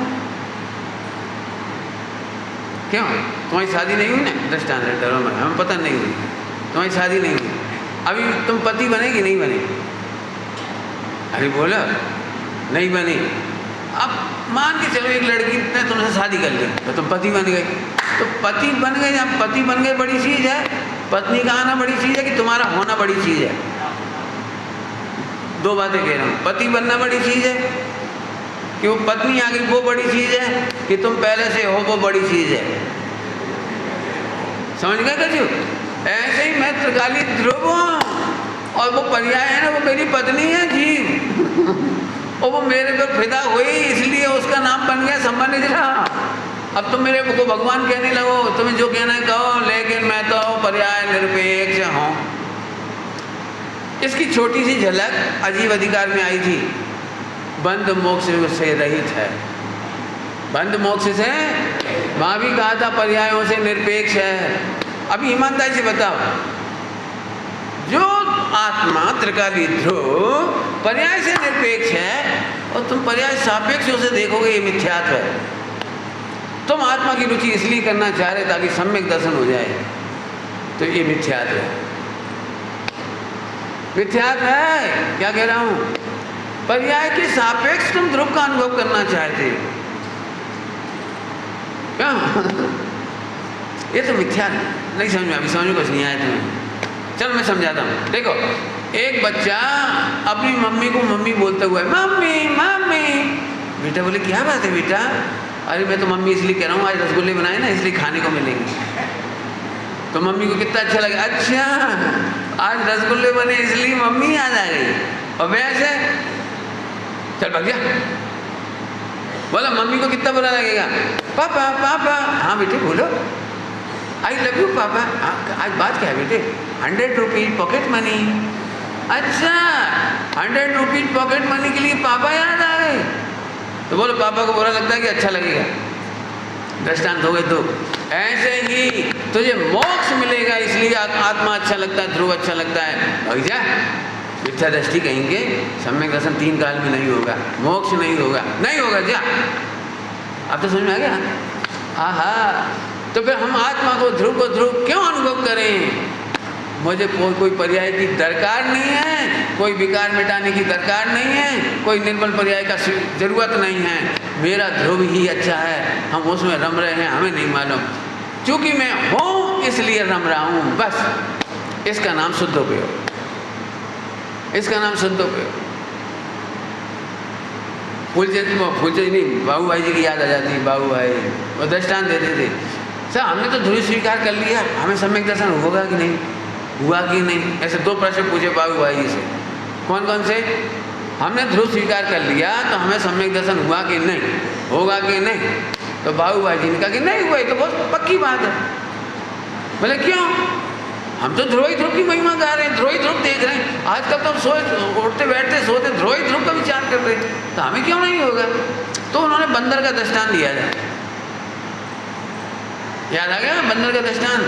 क्यों? तुम्हारी शादी नहीं हुई ना? दृष्टांत डरो में हमें पता नहीं हुई, तुम्हारी शादी नहीं हुई, अभी तुम पति बनेगी नहीं बने? अरे बोलो नहीं बनी। अब मान के चलो एक लड़की ने तुमसे शादी कर ली तो तुम पति बन गए। तो पति बन गए, जब पति बन गए बड़ी चीज़ है, पत्नी का आना बड़ी चीज़ है कि तुम्हारा होना बड़ी चीज़ है? दो बातें कह रहा हूँ। पति बनना बड़ी चीज़ है कि वो पत्नी आ गई वो बड़ी चीज़ है, कि तुम पहले से हो वो बड़ी चीज़ है। समझ गए कछु? ऐसे ही मैं त्रिकाली ध्रुव हूँ और वो पर्याय है ना, वो मेरी पत्नी है जीव, और वो मेरे पर फिदा हुई इसलिए उसका नाम बन गया संबंध निजरा। अब तुम मेरे को भगवान कहने लगो, तुम्हें जो कहना है कहो, लेकिन मैं तो पर्याय निरपेक्ष हूँ। इसकी छोटी सी झलक अजीब अधिकार में आई थी। बंध मोक्ष से रहित है। बंध मोक्ष से वहाँ भी कहा था पर्यायों से निरपेक्ष है। अभी ईमानदारी से बताओ, जो आत्मा त्रिकाली ध्रुव पर्याय से निरपेक्ष है और तुम पर्याय सापेक्ष उसे देखोगे, ये मिथ्यात्व है। तुम आत्मा की रुचि इसलिए करना चाह रहे ताकि सम्यक दर्शन हो जाए, तो ये मिथ्यात्व है। मिथ्यात्व है। क्या कह रहा हूँ? पर्याय के सापेक्ष तुम ध्रुव का अनुभव करना चाहते हो। क्या? ये तो मिथ्या नहीं समझ में, अभी समझ में कुछ नहीं आया तुम्हें। चलो मैं समझाता हूँ। देखो, एक बच्चा अपनी मम्मी को मम्मी बोलते हुए, मम्मी मम्मी। बेटा बोले क्या बात है बेटा? अरे मैं तो मम्मी इसलिए कह रहा हूँ, आज रसगुल्ले बनाए ना इसलिए खाने को मिलेंगे। तो मम्मी को कितना अच्छा लगा, अच्छा आज रसगुल्ले बने इसलिए मम्मी याद आ गई। और वैसे चल भाग जा। बोला मम्मी को कितना बुरा लगेगा, पापा पापा। हाँ बेटे बोलो, आई लव यू पापा। आज बात क्या है बेटे? 100 रुपीज पॉकेट मनी। अच्छा 100 रुपीज पॉकेट मनी के लिए पापा याद आ गए। तो बोलो पापा को बुरा लगता है कि अच्छा लगेगा? दृष्टांत हो गए। तो ऐसे ही तुझे मोक्ष मिलेगा, इसलिए आत्मा अच्छा लगता है, ध्रुव अच्छा लगता है। भाग जा, मिथ्या दृष्टि कहेंगे, सम्यक दर्शन 3 काल में नहीं होगा, मोक्ष नहीं होगा, नहीं होगा, जा। अब तो समझ में आ गया? आहा, तो फिर हम आत्मा को ध्रुव क्यों अनुभव करें? मुझे कोई पर्याय की दरकार नहीं है, कोई विकार मिटाने की दरकार नहीं है, कोई निर्मल पर्याय का जरूरत नहीं है। मेरा ध्रुव ही अच्छा है, हम उसमें रम रहे हैं, हमें नहीं मालूम। क्योंकि मैं हूँ इसलिए रम रहा हूँ, बस। इसका नाम शुद्धोपयोग, इसका नाम शुद्धोपयोग। फूलचंद नहीं, बाबू भाई जी की याद आ जाती है। बाबू भाई वो दृष्टांत देते थे, सर हमने तो ध्रुव स्वीकार कर लिया, हमें सम्यक दर्शन होगा कि नहीं, हुआ कि नहीं? ऐसे 2 प्रश्न पूछे बाबू भाई जी से। कौन कौन से? हमने ध्रुव स्वीकार कर लिया तो हमें सम्यक दर्शन हुआ कि नहीं, होगा कि नहीं? तो बाबू भाई जी ने कहा कि नहीं हुआ, तो बहुत पक्की बात है। बोले क्यों? हम तो ध्रुव की महिमा गा रहे हैं, ध्रुव देख रहे हैं। आजकल तो हम सोए उठते बैठते सोते ध्रुव का विचार कर रहे हैं, तो हमें क्यों नहीं होगा? तो उन्होंने बंदर का दृष्टांत दिया था, याद आ गया? बंदर का दृष्टांत।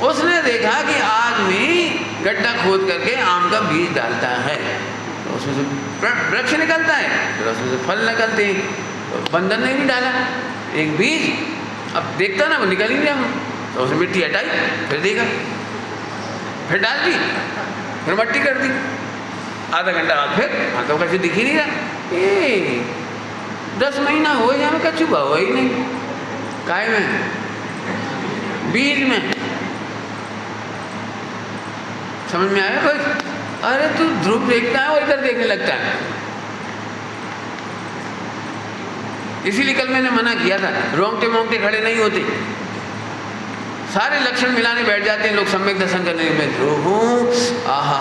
उसने देखा कि आदमी गड्ढा खोद करके आम का बीज डालता है, तो उसमें से वृक्ष निकलता है, फिर उसमें से फल निकलते हैं। तो बंदर ने भी डाला एक बीज, अब देखता ना वो निकल ही गया, तो उसने मिट्टी हटाई, फिर देखा, फिर डाल दी, फिर मट्टी कर दी। आधा घंटा बाद फिर हाँ तो कच्चू दिख ही नहीं रहा। 10 महीना हो गया, हमें कच्चू हुआ ही नहीं। काय में? बीज में। समझ में आया कुछ? अरे तू ध्रुव देखता है और इधर देखने लगता है। इसीलिए कल मैंने मना किया था, रोंगटे मोंगटे खड़े नहीं होते, सारे लक्षण मिलाने बैठ जाते हैं लोग सम्यक दर्शन करने में। ध्रुव हूँ, आहा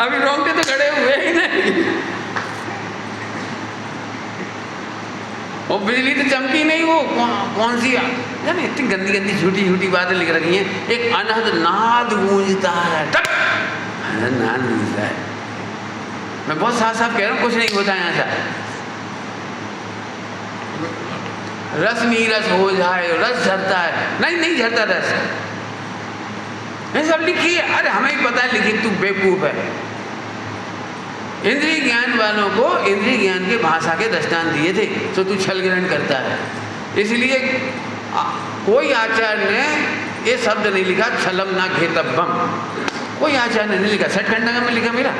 अभी रोंगटे तो खड़े हुए ही नहीं, वो बिजली तो चमकी नहीं, वो कौन सी यानी इतनी गंदी गंदी झूठी झूठी बातें लिख रखी हैं। एक अनहद नाद गूंजता है, टक अनहद नाद गूंजता है। मैं बहुत साफ साफ कह रहा हूँ, कुछ नहीं होता है ऐसा। रस नीरस हो जाए, रस झरता है, नहीं झरता रस, ये सब लिखी है। अरे हमें ही पता है लिखी, तू बेवकूफ है। इंद्रिय ज्ञान वालों को इंद्रिय ज्ञान के भाषा के दृष्टांत दिए थे, तो तू छल ग्रहण करता है। इसलिए कोई आचार्य ने ये शब्द नहीं लिखा छलम ना घेतब्बम, कोई आचार्य ने नहीं लिखा। छठ खंडा में लिखा मेरा,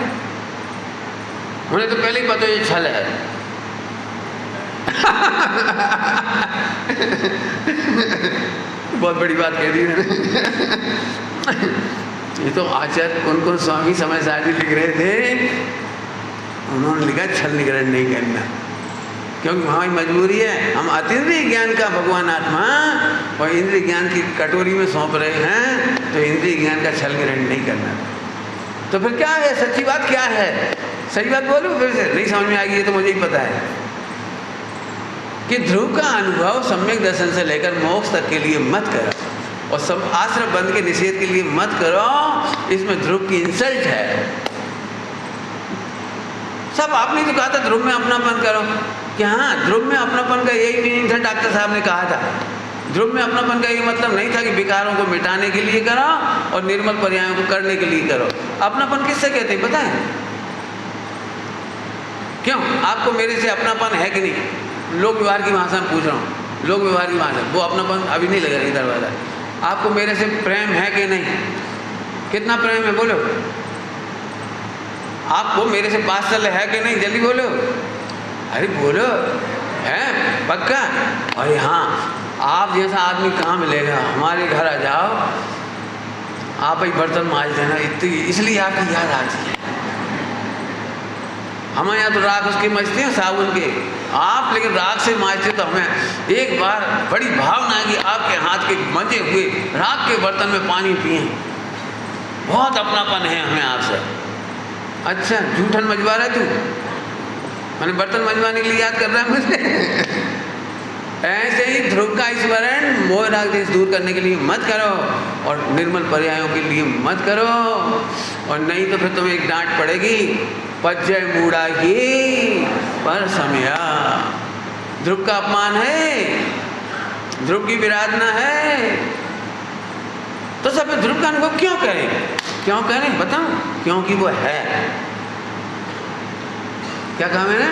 उन्हें तो पहले ही पता ये छल है। बहुत बड़ी बात कह दी मैंने। ये तो आचार्य कौन स्वामी समय सारणी लिख रहे थे, उन्होंने लिखा छल निग्रहण नहीं करना, क्योंकि हमारी मजबूरी है। हम अतीन्द्रिय ज्ञान का भगवान आत्मा और इंद्रिय ज्ञान की कटोरी में सौंप रहे हैं, तो इंद्रिय ज्ञान का छल ग्रहण नहीं करना। तो फिर क्या है, सच्ची बात क्या है? सही बात बोलूं फिर से? नहीं समझ में आ गई, ये तो मुझे ही पता है कि ध्रुव का अनुभव सम्यक दर्शन से लेकर मोक्ष तक के लिए मत करो, और सब आश्रम बंद के निषेध के लिए मत करो। इसमें ध्रुव की इंसल्ट है। सब आपने तो कहा था ध्रुव में अपनापन करो, कि हाँ ध्रुव में अपनापन का यही मीनिंग था। डॉक्टर साहब ने कहा था ध्रुव में अपनापन का ये मतलब नहीं था कि विकारों को मिटाने के लिए करो और निर्मल पर्यायों को करने के लिए करो। अपनापन किससे कहते हैं पता है? क्यों? आपको मेरे से अपनापन है कि नहीं? लोक व्यवहार की भाषा में पूछ रहा हूँ, लोक व्यवहार की भाषा। वो अपनापन अभी नहीं लगा इधर वाला। आपको मेरे से प्रेम है कि नहीं? कितना प्रेम है बोलो? आपको मेरे से वात्सल्य है कि नहीं? जल्दी बोलो। अरे बोलो, है पक्का? अरे हाँ, आप जैसा आदमी कहाँ मिलेगा? हमारे घर आ जाओ, आप ही बर्तन मांज देना, इतनी इसलिए आपकी याद आती है। हमारे यहाँ तो राख उसके मजते हैं साबुन के, आप लेकिन राख से मांजते तो हमें एक बार बड़ी भावना है कि आपके हाथ के मंजे हुए राख के बर्तन में पानी पिए। बहुत अपनापन है हमें आपसे। अच्छा, जूठन मजवा रहा है तू? मैंने बर्तन मजवाने के लिए याद कर रहा है मुझे। ऐसे ही ध्रुव का स्मरण मोह राग देश दूर करने के लिए मत करो और निर्मल पर्यायों के लिए मत करो, और नहीं तो फिर तुम्हें एक डांट पड़ेगी, पज्जय मूढ़ा ही पर समया। ध्रुव का अपमान है, ध्रुव की विराधना है, तो सब ध्रुव का अनुभव क्यों करें? क्यों करें बताऊं? क्योंकि वो है। क्या कहा मैंने?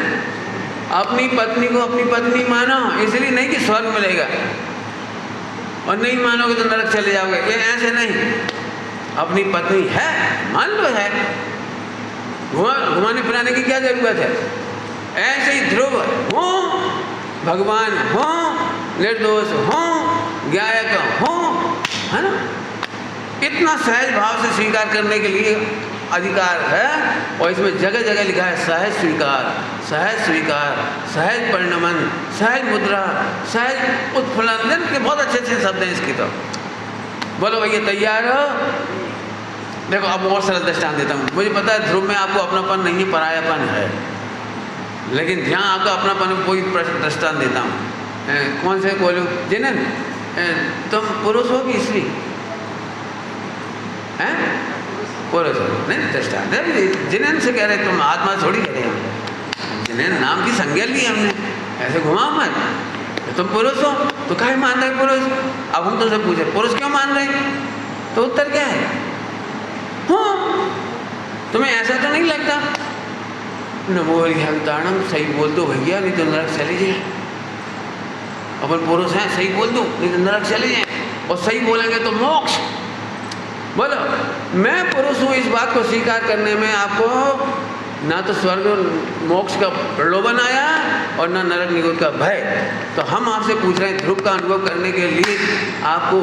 अपनी पत्नी को अपनी पत्नी मानो, इसलिए नहीं कि स्वर्ग मिलेगा, और नहीं मानोगे तो नरक चले जाओगे, ये ऐसे नहीं। अपनी पत्नी है, मान लो है, घुमाने फिराने की क्या जरूरत है? ऐसे ही ध्रुव हो, भगवान हो, निर्दोष हो, गायक हो, है ना? इतना सहज भाव से स्वीकार करने के लिए अधिकार है, और इसमें जगह जगह लिखा है सहज स्वीकार, सहज स्वीकार, सहज परिणमन, सहज मुद्रा, सहज उत्फुल्लन के बहुत अच्छे अच्छे शब्द हैं इसकी। तो बोलो भैया तैयार हो? देखो अब और सरल दृष्टांत देता हूँ। मुझे पता है ध्रुव में आपको अपनापन नहीं, परायापन है, लेकिन ध्यान आपको अपनापन कोई दृष्टांत देता हूँ। कौन से बोलो? जिनन तुम पुरुष हो कि स्त्री? हैं? पुरुष हो? नहीं दृष्टांत जिनन से कह रहे, तुम आत्मा थोड़ी कह रहे हम, जिनन नाम की संज्ञा ली हमने, ऐसे घुमाओ मत। तुम पुरुष हो तो काहे मान रहे पुरुष? अब हम तो से पूछे पुरुष क्यों मान रहे, तो उत्तर क्या है? हाँ, तुम्हें ऐसा तो नहीं लगता? नमो हरिहंताणम, सही बोल दो भैया, नहीं तो नरक चले जाए। अपन पुरुष हैं, सही बोल दो नहीं तो नरक चले जाए, और सही बोलेंगे तो मोक्ष। बोलो मैं पुरुष हूँ, इस बात को स्वीकार करने में आपको ना तो स्वर्ग मोक्ष का प्रलोभन आया और ना नरक निगोद का भय। तो हम आपसे पूछ रहे हैं ध्रुव का अनुभव करने के लिए आपको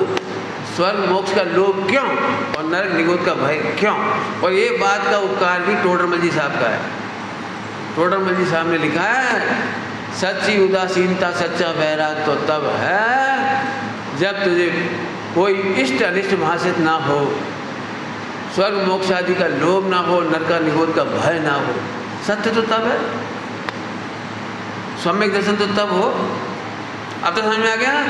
स्वर्ग मोक्ष का लोभ क्यों और नरक निगोद का भय क्यों? और ये बात का उपकार भी टोडरमल जी साहब का है। टोडरमल जी साहब ने लिखा है, सच्ची उदासीनता सच्चा वैराग तो तब है जब तुझे कोई इष्ट अनिष्ट भाषित ना हो, स्वर्ग मोक्ष आदि का लोभ ना हो, नरक निगोद का भय ना हो। सत्य तो तब है, सम्यक दर्शन तो तब हो। अब तो समझ में आ गया ना?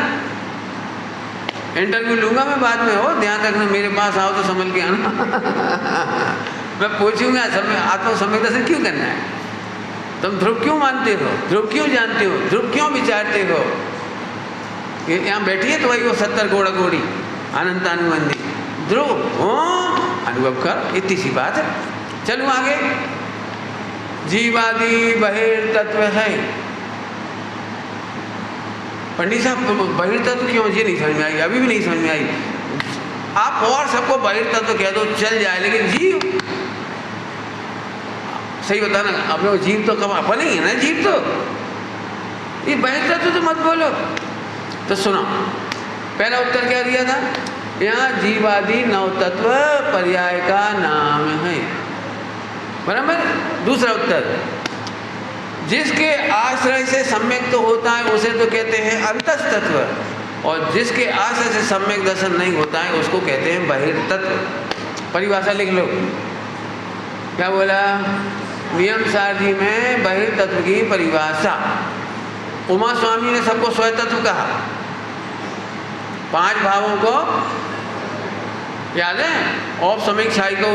इंटरव्यू लूंगा मैं बाद में, हो ध्यान रखना, मेरे पास आओ तो समझ के आना। मैं पूछूंगा आत्मा सम्यक दर्शन क्यों करना है, तुम ध्रुव क्यों मानते हो, ध्रुव क्यों जानते हो, ध्रुव क्यों विचारते हो? यहाँ बैठी है तो वही वो 70 घोड़ा घोड़ी अनंतानुबंधी ध्रुव हो, अनुभव कर, इतनी सी बात है। चलूँ आगे। जीवादि बहिर्तत्व है। पंडित साहब बहिर्तत्व क्यों? ये नहीं समझ में आई, अभी भी नहीं समझ में आई। आप और सबको बहिर्तत्व कह दो चल जाए, लेकिन जीव सही बताना, आप लोग जीव तो कम अपन ही है ना, जीव तो ये बहिर्तत्व तो मत बोलो। तो सुनो, पहला उत्तर क्या दिया था? यहाँ जीवादि नवतत्व पर्याय का नाम है, बराबर। दूसरा उत्तर, जिसके आश्रय से सम्यक तो होता है उसे तो कहते हैं अंतस्तत्व, और जिसके आश्रय से सम्यक दर्शन नहीं होता है उसको कहते हैं बहिर्तत्व। परिभाषा लिख लो। क्या बोला? नियम सार जी में बहिर्तत्व की परिभाषा। उमा स्वामी ने सबको स्वतत्व कहा, 5 भावों को याद है? औप समीक्षाई को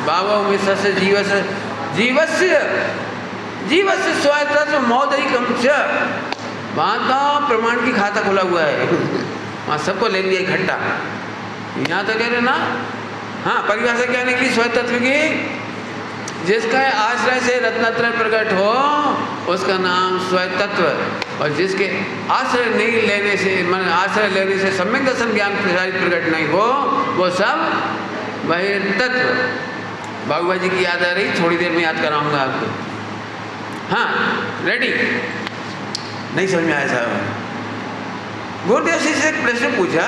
भावों में सस्य जीवस्य जीवस्य जीवस्य स्वतत्व मौदरिकम च। वहाँ तो प्रमाण की खाता खुला हुआ है, वहाँ सबको ले लिया इकट्ठा। यहाँ तो कह रहे ना, हाँ परिभाषा क्या निकली स्वतत्व की? जिसका आश्रय से रत्नत्रय प्रकट हो उसका नाम स्वतत्व, और जिसके आश्रय नहीं लेने से, मन आश्रय लेने से सम्यक दर्शन ज्ञान प्रकट नहीं हो वो सब बहिर्तत्व। बाबूबा जी की याद आ रही, थोड़ी देर में याद कराऊंगा आपको। हाँ रेडी? नहीं समझ में आया साहब? गुरुदेव जी से एक प्रश्न पूछा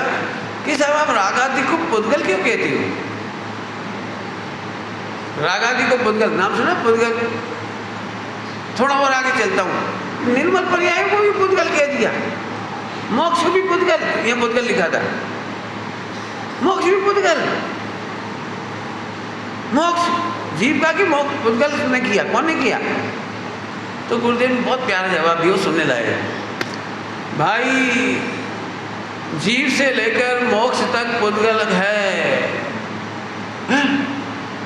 कि साहब आप रागादि को पुद्गल क्यों कहती हो? रागादि को पुद्गल, नाम सुना पुद्गल? थोड़ा और आगे चलता हूँ। निर्मल पर्याय को भी पुद्गल कह दिया, मोक्ष को भी पुद्गल, ये पुद्गल लिखा था, मोक्ष भी पुद्गल। मोक्ष जीव का कि मोक्ष पुद्गल ने किया? कौन ने किया? तो गुरुदेव ने बहुत प्यारा जवाब दिया, सुनने लायक। भाई जीव से लेकर मोक्ष तक पुद्गल है।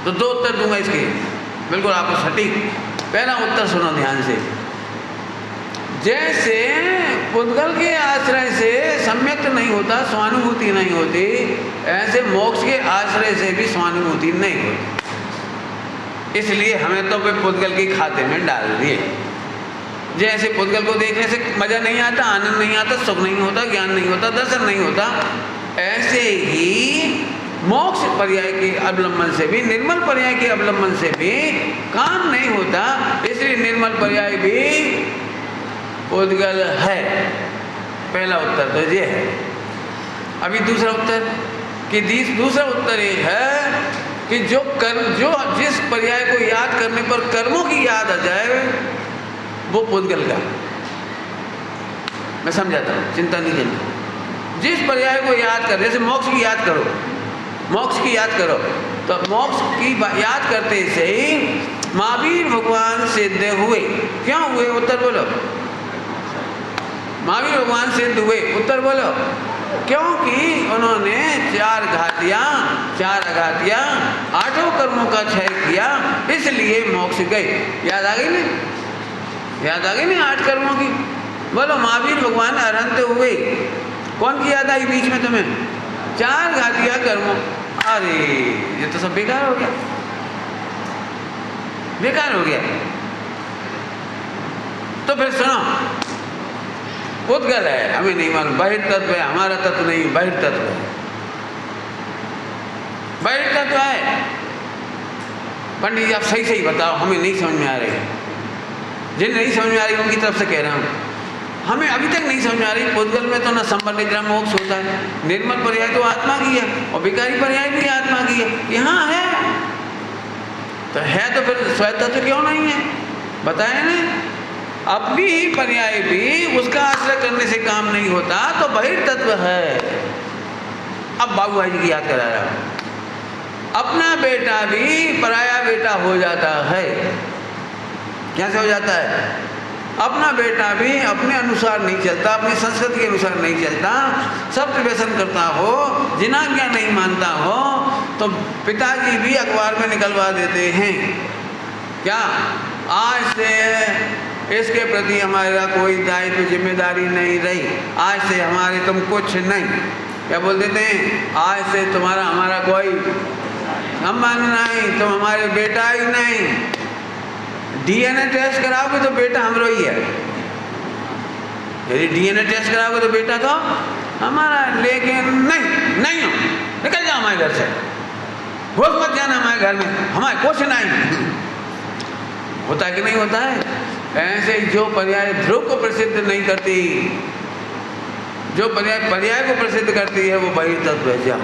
तो दो उत्तर दूंगा इसके, बिल्कुल आपको सटीक। पहला उत्तर सुनो ध्यान से। जैसे पुद्गल के आश्रय से सम्यक्त नहीं होता, स्वानुभूति नहीं होती, ऐसे मोक्ष के आश्रय से भी स्वानुभूति नहीं होती। इसलिए हमें तो वे पुद्गल के खाते में डाल दिए। जैसे पुद्गल को देखने से मजा नहीं आता, आनंद नहीं आता, सुख नहीं होता, ज्ञान नहीं होता, दर्शन नहीं होता, ऐसे ही मोक्ष पर्याय के अवलंबन से भी, निर्मल पर्याय के अवलंबन से भी काम नहीं होता। इसलिए निर्मल पर्याय भी पुद्गल है। पहला उत्तर तो ये है। अभी दूसरा उत्तर कि दूसरा उत्तर ये है कि जो जिस पर्याय को याद करने पर कर्मों की याद आ जाए वो पुद्गल का। मैं समझाता हूँ, चिंता नहीं करनी। जिस पर्याय को याद कर, जैसे मोक्ष की याद करो, मोक्ष की याद करो, तो मोक्ष की याद करते से ही महावीर भगवान सिद्ध हुए। क्यों हुए? उत्तर बोलो। महावीर भगवान सिद्ध हुए, उत्तर बोलो। क्योंकि उन्होंने 4 अघातियाँ 8 कर्मों का क्षय किया, इसलिए मोक्ष गए। याद आ गई ना? याद आ गई ना 8 कर्मों की? बोलो महावीर भगवान अरहंत हुए। कौन की याद आई बीच में तुम्हें? 4 घातिया कर्मों। अरे ये तो सब बेकार हो गया, बेकार हो गया। तो फिर सुनो, पुद्गल है, हमें नहीं मालूम, बहिर्तत्व है, हमारा तत्व नहीं, बहिर्तत्व है, बहिर्तत्व है। पंडित जी आप सही सही बताओ, हमें नहीं समझ में आ रही। जिन नहीं समझ में आ रही उनकी तरफ से कह रहा हूँ, हमें अभी तक नहीं समझ में आ रही। पुद्गल में तो न संबंध निद्रा मोक्ष होता है, निर्मल पर्याय तो आत्मा की है और विकारी पर्याय भी आत्मा की है। यहाँ है तो फिर स्वतत्व क्यों नहीं है? बताए ना, अपनी ही पर्याय भी उसका आश्रय करने से काम नहीं होता, तो बहिर्तत्व है। अब बाबू भाई जी की याद करा रहा हूं। अपना बेटा भी पराया बेटा हो जाता है। कैसे हो जाता है? अपना बेटा भी अपने अनुसार नहीं चलता, अपनी संस्कृति के अनुसार नहीं चलता, सब व्यसन करता हो, जिनाज्ञा नहीं मानता हो, तो पिताजी भी अखबार में निकलवा देते हैं क्या, आज से इसके प्रति हमारा कोई दायित्व जिम्मेदारी नहीं रही, आज से हमारे तुम कुछ नहीं। क्या बोल देते हैं? आज से तुम्हारा हमारा कोई संबंध नहीं, तुम हमारे बेटा ही नहीं। डीएनए टेस्ट कराओगे तो बेटा हमरो ही है। यदि डीएनए टेस्ट कराओगे तो बेटा तो हमारा, लेकिन नहीं हो, निकल जाओ हमारे घर से, रोज मत जाना हमारे घर में, हमारे कुछ नहीं। होता है कि नहीं होता है? ऐसे ही जो पर्याय ध्रुव को प्रसिद्ध नहीं करती, जो पर्याय को प्रसिद्ध करती है, वो बहिर्तत्व है। जाओ,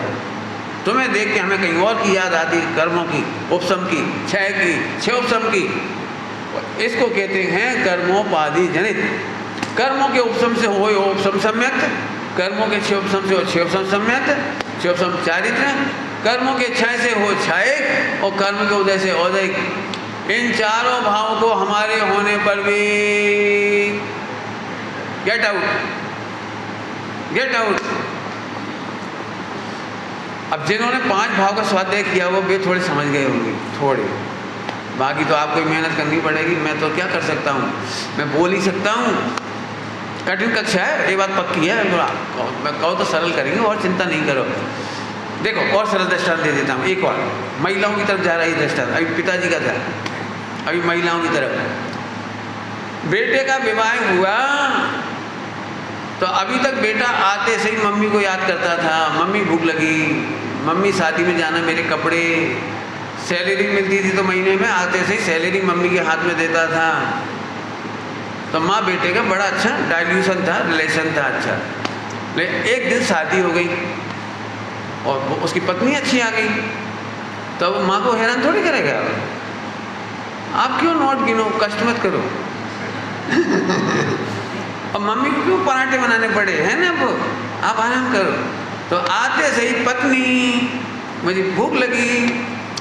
तुम्हें देख के हमें कहीं और की याद आती, कर्मों की, उपसम की, क्षय की, क्षयोपसम की। इसको कहते हैं कर्मोपाधि जनित। कर्मों के उपसम से हो उपसम सम्यक, कर्मों के क्षयोपसम से हो क्षयोपसम सम्यक, क्षयोपसम चारित्र, कर्मों के क्षय से हो क्षयिक और कर्म के उदय से औदयिक। इन चारों भावों को हमारे होने पर भी गेट आउट। अब जिन्होंने 5 भाव का स्वाध्याय किया वो भी थोड़े समझ गए होंगे, थोड़े, बाकी तो आपको मेहनत करनी पड़ेगी। मैं तो क्या कर सकता हूँ, मैं बोल ही सकता हूँ। कठिन कक्षा है, ये बात पक्की है। मैं कहो तो सरल करेंगे, और चिंता नहीं करो। देखो और सरल दृष्टांत दे देता हूँ, एक और महिलाओं की तरफ जा रहा है दृष्टांत। अभी पिताजी का था, अभी महिलाओं की तरफ। बेटे का विवाह हुआ तो अभी तक बेटा आते से ही मम्मी को याद करता था, मम्मी भूख लगी, मम्मी शादी में जाना, मेरे कपड़े। सैलरी मिलती थी तो महीने में आते से ही सैलरी मम्मी के हाथ में देता था। तो माँ बेटे का बड़ा अच्छा डाइल्यूशन था, रिलेशन था अच्छा। लेकिन एक दिन शादी हो गई और उसकी पत्नी अच्छी आ गई, तो अब माँ को हैरान थोड़ी करेगा। आप क्यों नोट गिनो, कष्ट मत करो। और मम्मी को क्यों पराठे बनाने पड़े हैं ना, वो आप आराम करो। तो आते से ही पत्नी, मुझे भूख लगी,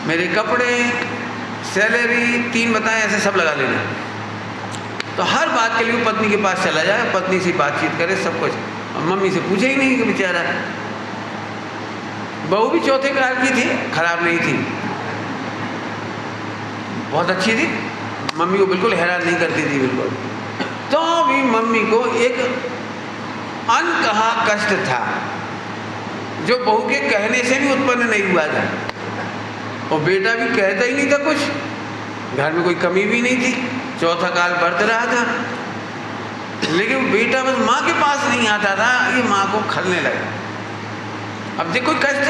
मेरे कपड़े, सैलरी, 3 बताएं, ऐसे सब लगा लेना। तो हर बात के लिए वो पत्नी के पास चला जाए, पत्नी से बातचीत करे, सब कुछ। और मम्मी से पूछे ही नहीं कि बेचारा। बहू भी चौथे कार की थी, खराब नहीं थी, बहुत अच्छी थी, मम्मी को बिल्कुल हैरान नहीं करती थी बिल्कुल। तो भी मम्मी को एक अनकहा कष्ट था जो बहू के कहने से भी उत्पन्न नहीं हुआ था। और बेटा भी कहता ही नहीं था कुछ, घर में कोई कमी भी नहीं थी, चौथा काल बरत रहा था, लेकिन बेटा बस माँ के पास नहीं आता था, ये माँ को खलने लगा। अब देखो कष्ट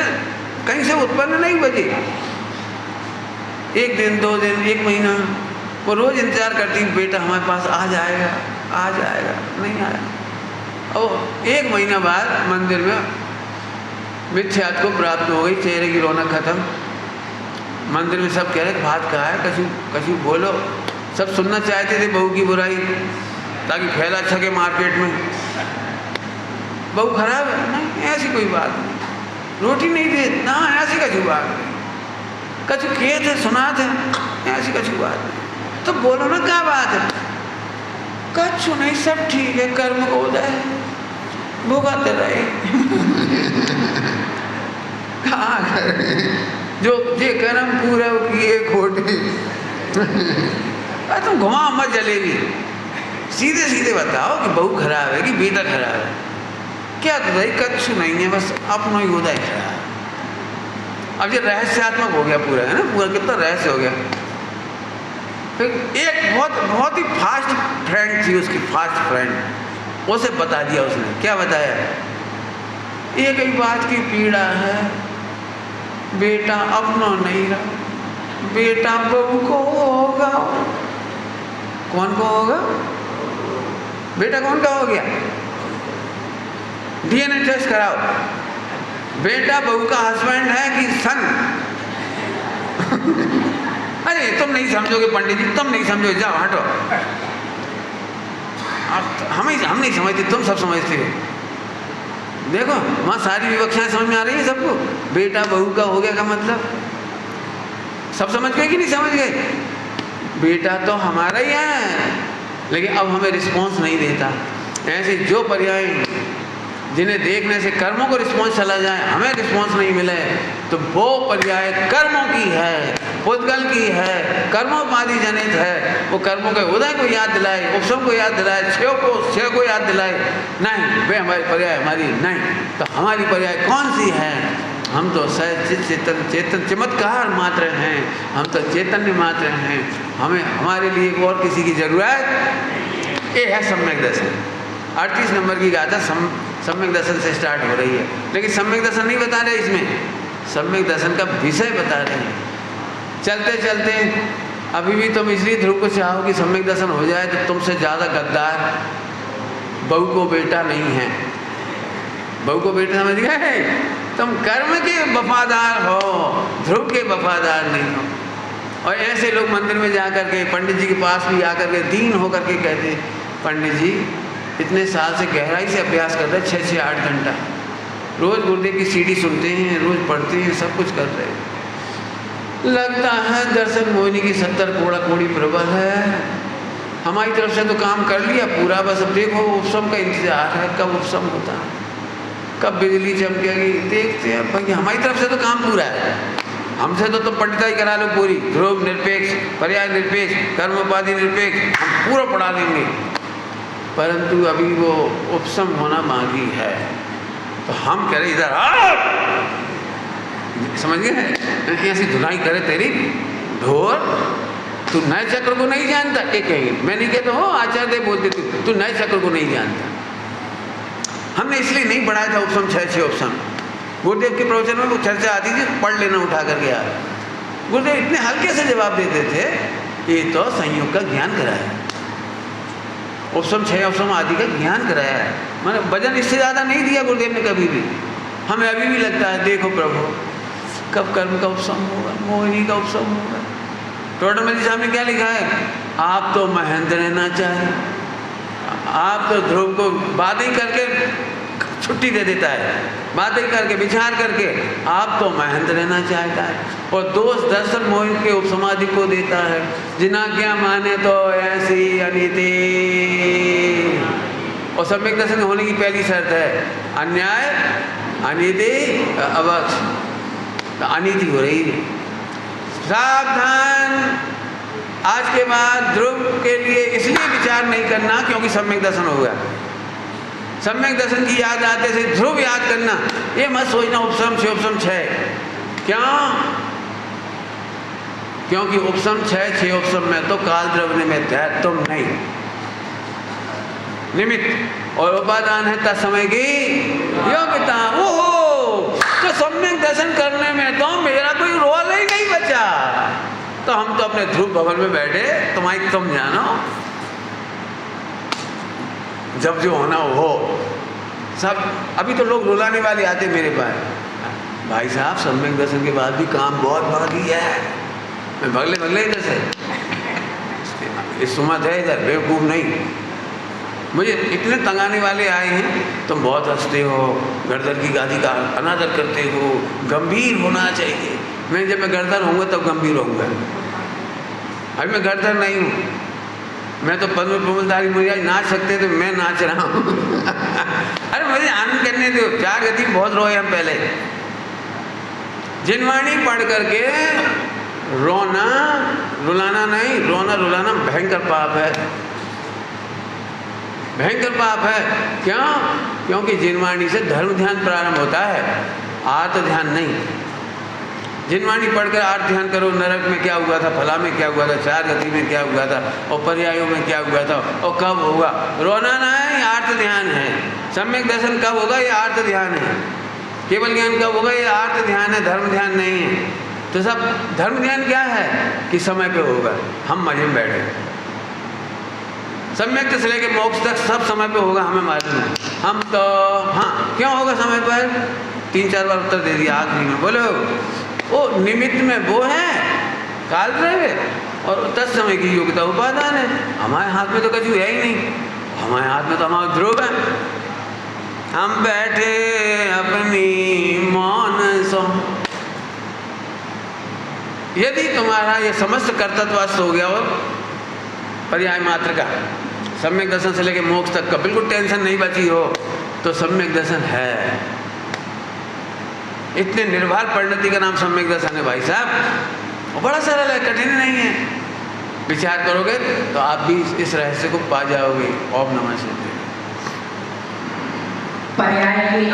कहीं से उत्पन्न नहीं हुआ जी। एक दिन, 2 दिन, 1 महीना वो रोज इंतजार करती, बेटा हमारे पास आ जाएगा, आ जाएगा, नहीं आया। और 1 महीना बाद मंदिर में मिथ्यात्व को प्राप्त हो गई, चेहरे की रौनक खत्म। मंदिर में सब कह रहे बात कहा है, कछु बोलो। सब सुनना चाहते थे बहू की बुराई, ताकि फैला सके मार्केट में। बहू खराब है, नहीं ऐसी कोई बात नहीं, रोटी नहीं दे ना, ऐसी कछु बात नहीं, कछु किए थे सुना थे, ऐसी कछु बात नहीं। तो बोलो ना क्या बात है? कछु नहीं, सब ठीक है, कर्म को उदय भुगत रहे। कहाँ करे जो जे कर्म पूरा किए खोटे। तुम घुमा मत जलेबी, सीधे सीधे बताओ कि बहू खराब है कि बेटा खराब है। क्या तो भाई कछु नहीं है, बस अपना ही उदय खराब। अब ये रहस्यात्मक हो गया पूरा, है ना, पूरा कितना रहस्य हो गया। फिर एक बहुत ही फास्ट फ्रेंड थी उसकी, फास्ट फ्रेंड, उसे बता दिया उसने। क्या बताया? एक ही बात की पीड़ा है, बेटा अपना नहीं रहा, बेटा बहू को होगा। कौन को होगा? बेटा कौन का हो गया? डीएनए टेस्ट कराओ, बेटा बहू का हस्बैंड है कि सन। अरे तुम नहीं समझोगे पंडित जी, तुम नहीं समझोगे, जाओ हटो। हम नहीं समझते, तुम सब समझते हो। देखो वहाँ सारी विवक्षाएं समझ में आ रही है सबको। बेटा बहू का हो गया का मतलब सब समझ गए कि नहीं समझ गए? बेटा तो हमारा ही है, लेकिन अब हमें रिस्पॉन्स नहीं देता। ऐसे जो पर्याय जिन्हें देखने से कर्मों को रिस्पॉन्स चला जाए, हमें रिस्पॉन्स नहीं मिले, तो वो पर्याय कर्मों की है, पुद्गल की है, कर्मोपाधि जनित है। वो कर्मों के उदय को याद दिलाए, उपशम को याद दिलाए, क्षय को याद दिलाए, नहीं वे हमारी पर्याय हमारी नहीं। तो हमारी पर्याय कौन सी है? हम तो सहज चेतन चमत्कार मात्र हैं, हम तो चैतन्य मात्र हैं। हमें हमारे लिए और किसी की जरूरत, ये है सम्यक दर्शन। 38 नंबर की गाथा सम्यक दर्शन से स्टार्ट हो रही है, लेकिन सम्यक दर्शन नहीं बता रहे इसमें, सम्यक दर्शन का विषय बता रहे हैं। चलते चलते अभी भी तुम इसलिए ध्रुव को चाहो कि सम्यक दर्शन हो जाए, तो तुमसे ज़्यादा गद्दार बहू को बेटा नहीं है। बहू को बेटा समझ गए? तुम कर्म के वफादार हो, ध्रुव के वफादार नहीं हो। और ऐसे लोग मंदिर में जा कर के, पंडित जी के पास भी आकर के दीन होकर के कहते, पंडित जी इतने साल से गहराई से अभ्यास कर रहे, 6 से 8 घंटा रोज गुरुदेव की सीडी सुनते हैं, रोज पढ़ते हैं, सब कुछ कर रहे हैं, लगता है दर्शन मोहिनी की 70 कोड़ा कोड़ी प्रबल है। हमारी तरफ से तो काम कर लिया पूरा, बस अब देखो उपशम का इंतजार है, कब उपशम होता है, कब बिजली चमकेगी, देखते हैं भाई। हमारी तरफ से तो काम पूरा है, हमसे तो पंडिताई करा लो पूरी, ध्रुव निरपेक्ष, पर्याय निरपेक्ष, कर्मोपाधि निरपेक्ष, हम पूरा पढ़ा देंगे। परंतु अभी वो उपशम होना बाकी है। तो हम कह रहे इधर आप समझ गए, ऐसी धुनाई करे तेरी ढोर, तू नए चक्र को नहीं जानता। एक कहेंगे, मैं नहीं कहता हो, आचार्य बोलते तू नए चक्र को नहीं जानता। हमने इसलिए नहीं पढ़ाया था उपशम 6 उपशम। गुरुदेव के प्रवचन में वो चर्चा आती थी, पढ़ लेना उठा करके यार। गुरुदेव इतने हल्के से जवाब देते थे, ये तो संयोग का ज्ञान कराया, उपशम 6 उपशम आदि का ज्ञान कराया है। मैंने वजन इससे ज़्यादा नहीं दिया गुरुदेव ने कभी भी। हमें अभी भी लगता है देखो प्रभु कब कर्म का उपशम होगा, मोहिनी का उपशम होगा। टोटल जी साहब ने क्या लिखा है? आप तो महेंद्र रहना चाहे, आप तो ध्रुव को बातें करके छुट्टी दे देता है, बातें करके विचार करके। आप तो महंत रहना चाहता है और दोष दर्शन मोह के उपसमाधि को देता है। जिना क्या माने तो ऐसी अनीति। और सम्यक दर्शन होने की पहली शर्त है अन्याय, अनीति, अवक्ष। अनीति हो रही है, सावधान। आज के बाद ध्रुव के लिए इसलिए विचार नहीं करना क्योंकि सम्यक दर्शन होगा। सम्यक दर्शन की याद आते से ध्रुव याद करना, ये मत सोचना उपसम छः उपसम छः। क्यों? क्योंकि उपसम छः उपसम में तो काल द्रव्य निमित्त है, तुम नहीं निमित्त। और उपादान है तत्समय की योग्यता। ओहो, तो सम्यक दर्शन करने में तो मेरा कोई रोल ही नहीं बचा। तो हम तो अपने ध्रुव भवन में बैठे, तुम्हारी तुम जानो, जब जो होना हो सब। अभी तो लोग रुलाने वाले आते मेरे पास, भाई साहब सम्यक दर्शन के बाद भी काम बहुत बाकी है। मैं भगले इधर से, इस सुमत है इधर, बेवकूफ़ नहीं। मुझे इतने तंगाने वाले आए हैं, तुम बहुत हंसते हो, गर्दन की गादी का अनादर करते हो, गंभीर होना चाहिए। मैं जब मैं गर्दन होऊंगा तब गंभीर होऊंगा। अभी मैं गर्दन नहीं हूँ, मैं तो पद्म प्रमलधारी मुझे नाच सकते तो मैं नाच रहा हूँ। अरे मुझे आनंद करने दो। चार गति बहुत रोए हम पहले। जिनवाणी पढ़ करके रोना रुलाना नहीं, रोना रुलाना भयंकर पाप है, भयंकर पाप है। क्यों? क्योंकि जिनवाणी से धर्म ध्यान प्रारंभ होता है, आर्त ध्यान नहीं। जिनवाणी पढ़कर आर्त ध्यान करो, नरक में क्या हुआ था, फला में क्या हुआ था, चार गति में क्या हुआ था, और पर्यायों में क्या हुआ था, और कब होगा। रोना नहीं, आर्त ध्यान है। सम्यक दर्शन कब होगा, ये आर्त ध्यान है। केवल ज्ञान कब होगा, ये आर्त ध्यान है, धर्म ध्यान नहीं है। तो सब धर्म ध्यान क्या है कि समय पे होगा, हम मजे में बैठे। सम्यक से लेके मोक्ष तक सब समय पे होगा, हमें मालूम है। हम तो हाँ, क्यों होगा समय पर? 3-4 बार उत्तर दे दिया आखिरी में। बोलो, वो निमित्त में वो है काल द्रव्य, और तत्समय की योग्यता उपादान है। हमारे हाथ में तो कछु है ही नहीं, हमारे हाथ में तो हमारा ध्रुव है। हम बैठे अपनी मौन सो। यदि तुम्हारा ये समस्त कर्तव्यस्थ हो गया और पर्याय मात्र का सम्यक दर्शन से लेके मोक्ष तक का बिल्कुल टेंशन नहीं बची हो, तो सम्यक दर्शन है। इतने निर्भर परिणति का नाम सम्यक दर्शन है भाई साहब, और बड़ा सरल है, कठिन नहीं है। विचार करोगे तो आप भी इस रहस्य को पा जाओगे। ओम नमः शिवाय। पर्याय की